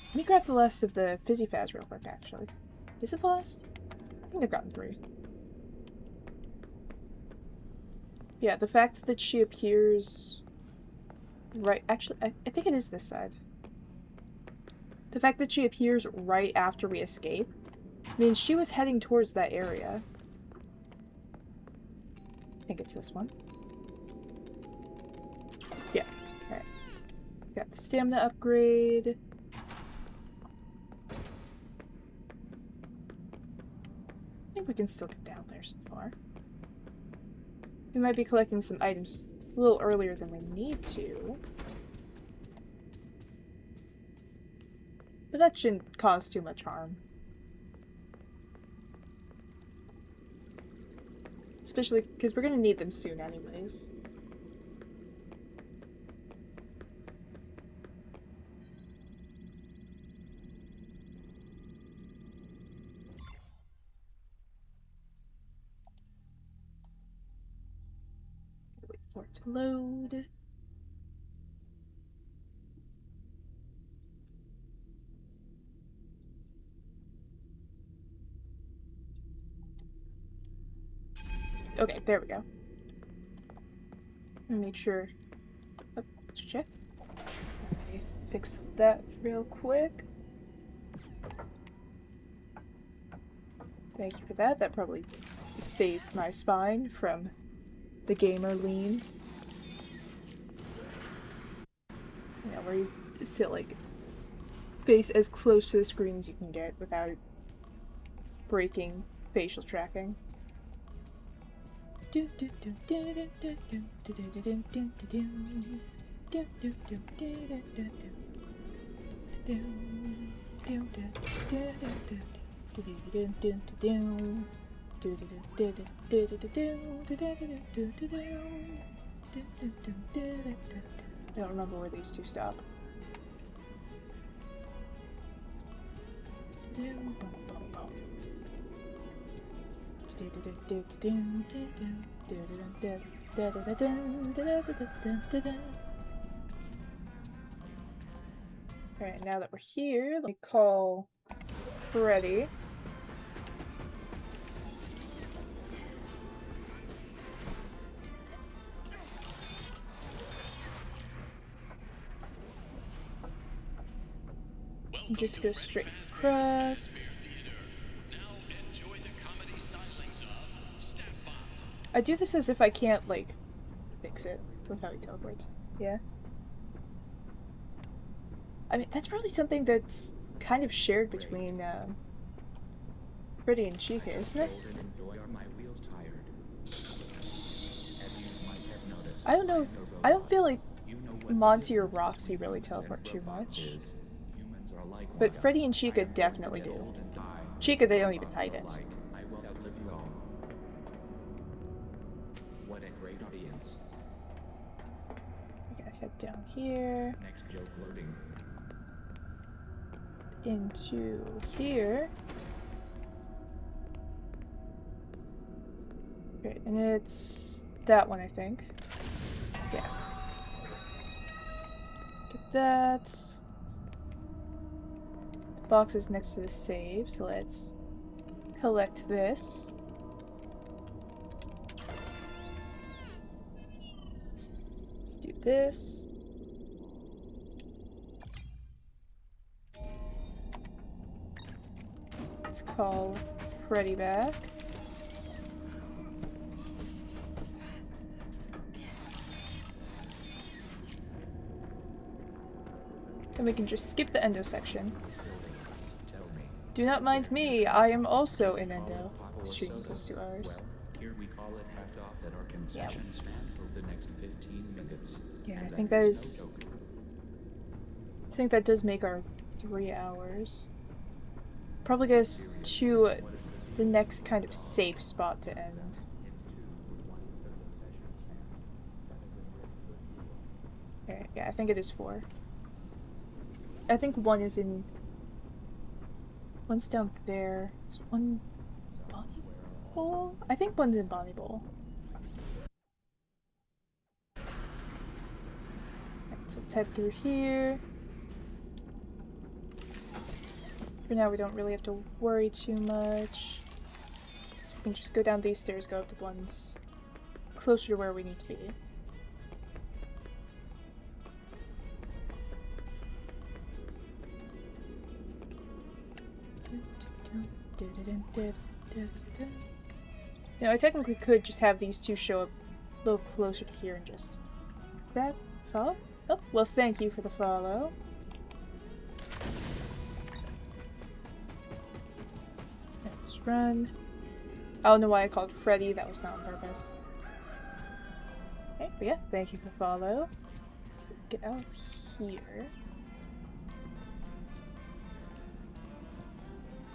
Let me grab the last of the Fizzy Faz real quick, actually. Is it the last? I think I've gotten 3. Yeah, the fact that she appears right... Actually, I think it is this side. The fact that she appears right after we escape means she was heading towards that area. I think it's this one. Yeah, alright. Got the stamina upgrade. I think we can still get down there so far. We might be collecting some items a little earlier than we need to. But that shouldn't cause too much harm. Especially because we're going to need them soon anyways. Wait for it to load. Okay, there we go. Let me make sure. Oh, let's check. Let me fix that real quick. Thank you for that. That probably saved my spine from the gamer lean. You know, where you sit like face as close to the screen as you can get without breaking facial tracking. I don't remember where these two stop. Alright, now that we're here, let me call Freddy. Just go straight across. I do this as if I can't, like, fix it with how he teleports. Yeah. I mean, that's probably something that's kind of shared between, Freddy and Chica, isn't it? I don't know. I don't feel like Monty or Roxy really teleport too much. But Freddy and Chica definitely do. Chica, they don't even hide it. What a great audience. We gotta head down here. Next joke loading. Into here. Great, and it's that one, I think. Yeah. Get that. The box is next to the save, so let's collect this. Let's do this. Let's call Freddy back. And we can just skip the endo section. Do not mind me, I am also in endo. Stream equals 2 hours. Well, here we call it half off at our concession stand for the next 15 minutes. Yeah, And I think that that is is... no joke. I think that does make our 3 hours. Probably get us to the next kind of safe spot to end. Alright, yeah, I think it is 4. I think 1 is in... 1's down there. Is 1 Bonnie Bowl? I think 1's in Bonnie Bowl. Right, so let's head through here. For now, we don't really have to worry too much. So we can just go down these stairs, go up to ones closer to where we need to be. You know, I technically could just have these two show up a little closer to here and just... That? Follow? Oh, well, thank you for the follow. Let's run. I don't know why I called Freddy, that was not on purpose. Okay, but yeah, thank you for the follow. Let's get out of here.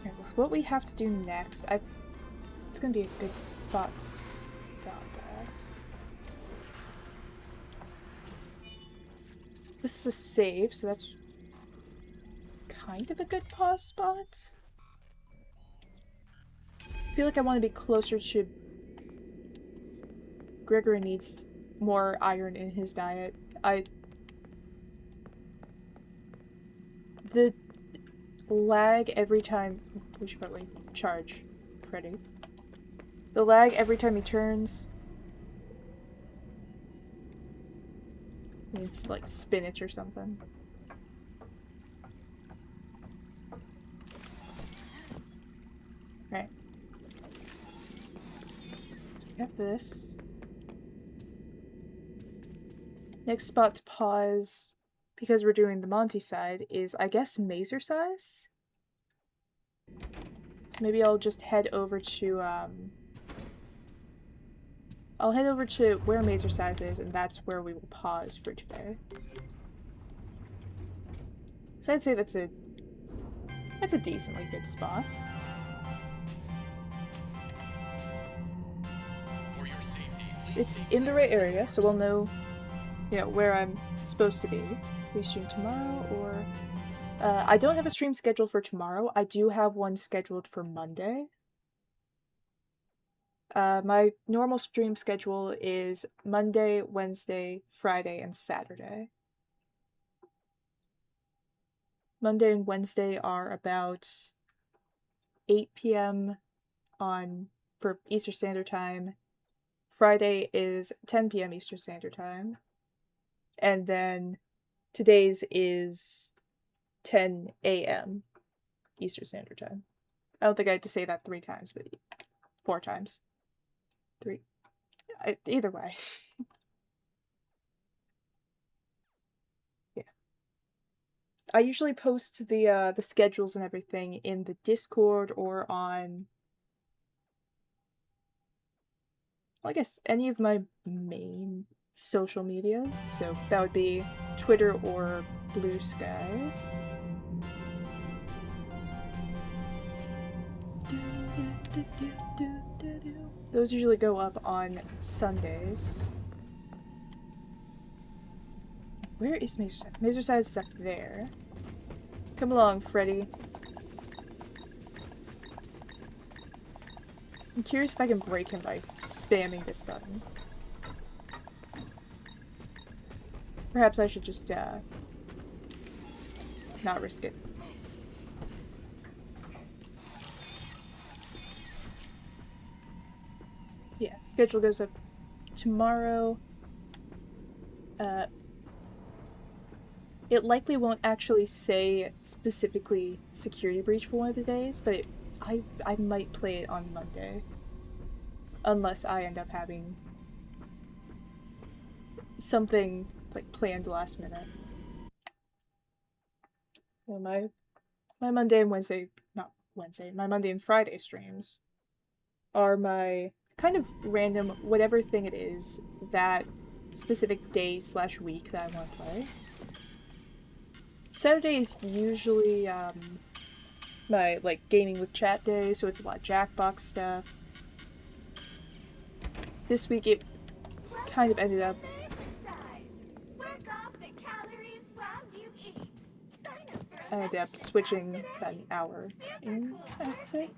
Alright, with what we have to do next, it's gonna be a good spot to stop at. This is a save, so that's kind of a good pause spot. I feel like I want to be closer to... Gregory needs more iron in his diet. The lag every time... We should probably charge Freddy. The lag every time he turns. It's like spinach or something. Right. We have this. Next spot to pause, because we're doing the Monty side, is, I guess, Mazer size? So maybe I'll just head over to, I'll head over to where Mazer size is, and that's where we will pause for today. So I'd say that's a decently good spot. For your safety, please It's in the right area, so we'll know, you know, where I'm supposed to be. We stream tomorrow, or I don't have a stream scheduled for tomorrow. I do have one scheduled for Monday. My normal stream schedule is Monday, Wednesday, Friday, and Saturday. Monday and Wednesday are about 8 p.m. for Eastern Standard Time. Friday is 10 p.m. Eastern Standard Time. And then today's is 10 a.m. Eastern Standard Time. I don't think I had to say that 3 times, but 4 times. 3. Either way. Yeah. I usually post the schedules and everything in the Discord or on, well, I guess any of my main social medias. So that would be Twitter or Blue Sky. Those usually go up on Sundays. Where is Mazer Size? Mazer Size is up there. Come along, Freddy. I'm curious if I can break him by spamming this button. Perhaps I should just, not risk it. Yeah, schedule goes up tomorrow. It likely won't actually say specifically security breach for one of the days, but I might play it on Monday. Unless I end up having something like planned last minute. Well, my Monday and Wednesday, not Wednesday, my Monday and Friday streams are my kind of random whatever thing it is that specific day/week that I want to play. Saturday is usually my like gaming with chat day, so it's a lot of Jackbox stuff. This week it kind of ended up I ended up switching about an hour in, I'd say.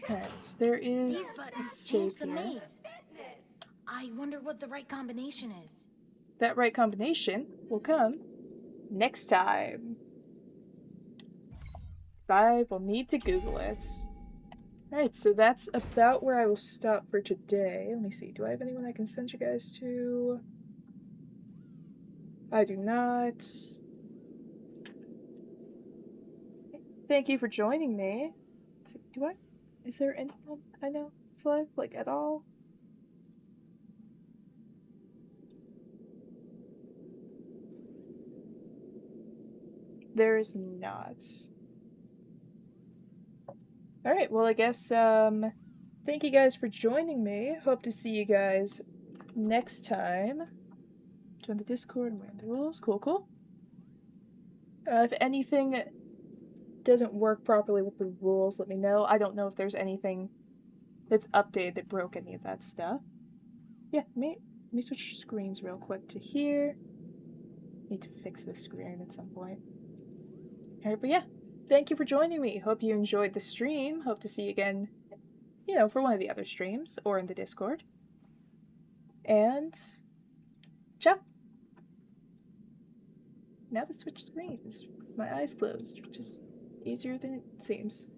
Alright, so there is These a buttons change save the here. maze. I wonder what the right combination is. That right combination will come next time. I will need to Google it. Alright, so that's about where I will stop for today. Let me see, do I have anyone I can send you guys to? I do not. Thank you for joining me. Is there anyone I know that's live, like, at all? There is not. Alright, well, I guess, thank you guys for joining me. Hope to see you guys next time. Join the Discord and learn the rules. Cool, cool. If anything doesn't work properly with the rules, let me know. I don't know if there's anything that's updated that broke any of that stuff. Yeah, let me switch screens real quick to here. Need to fix this screen at some point. Alright, but yeah. Thank you for joining me. Hope you enjoyed the stream. Hope to see you again, you know, for one of the other streams or in the Discord. And ciao. Now to switch screens. My eyes closed, which is easier than it seems.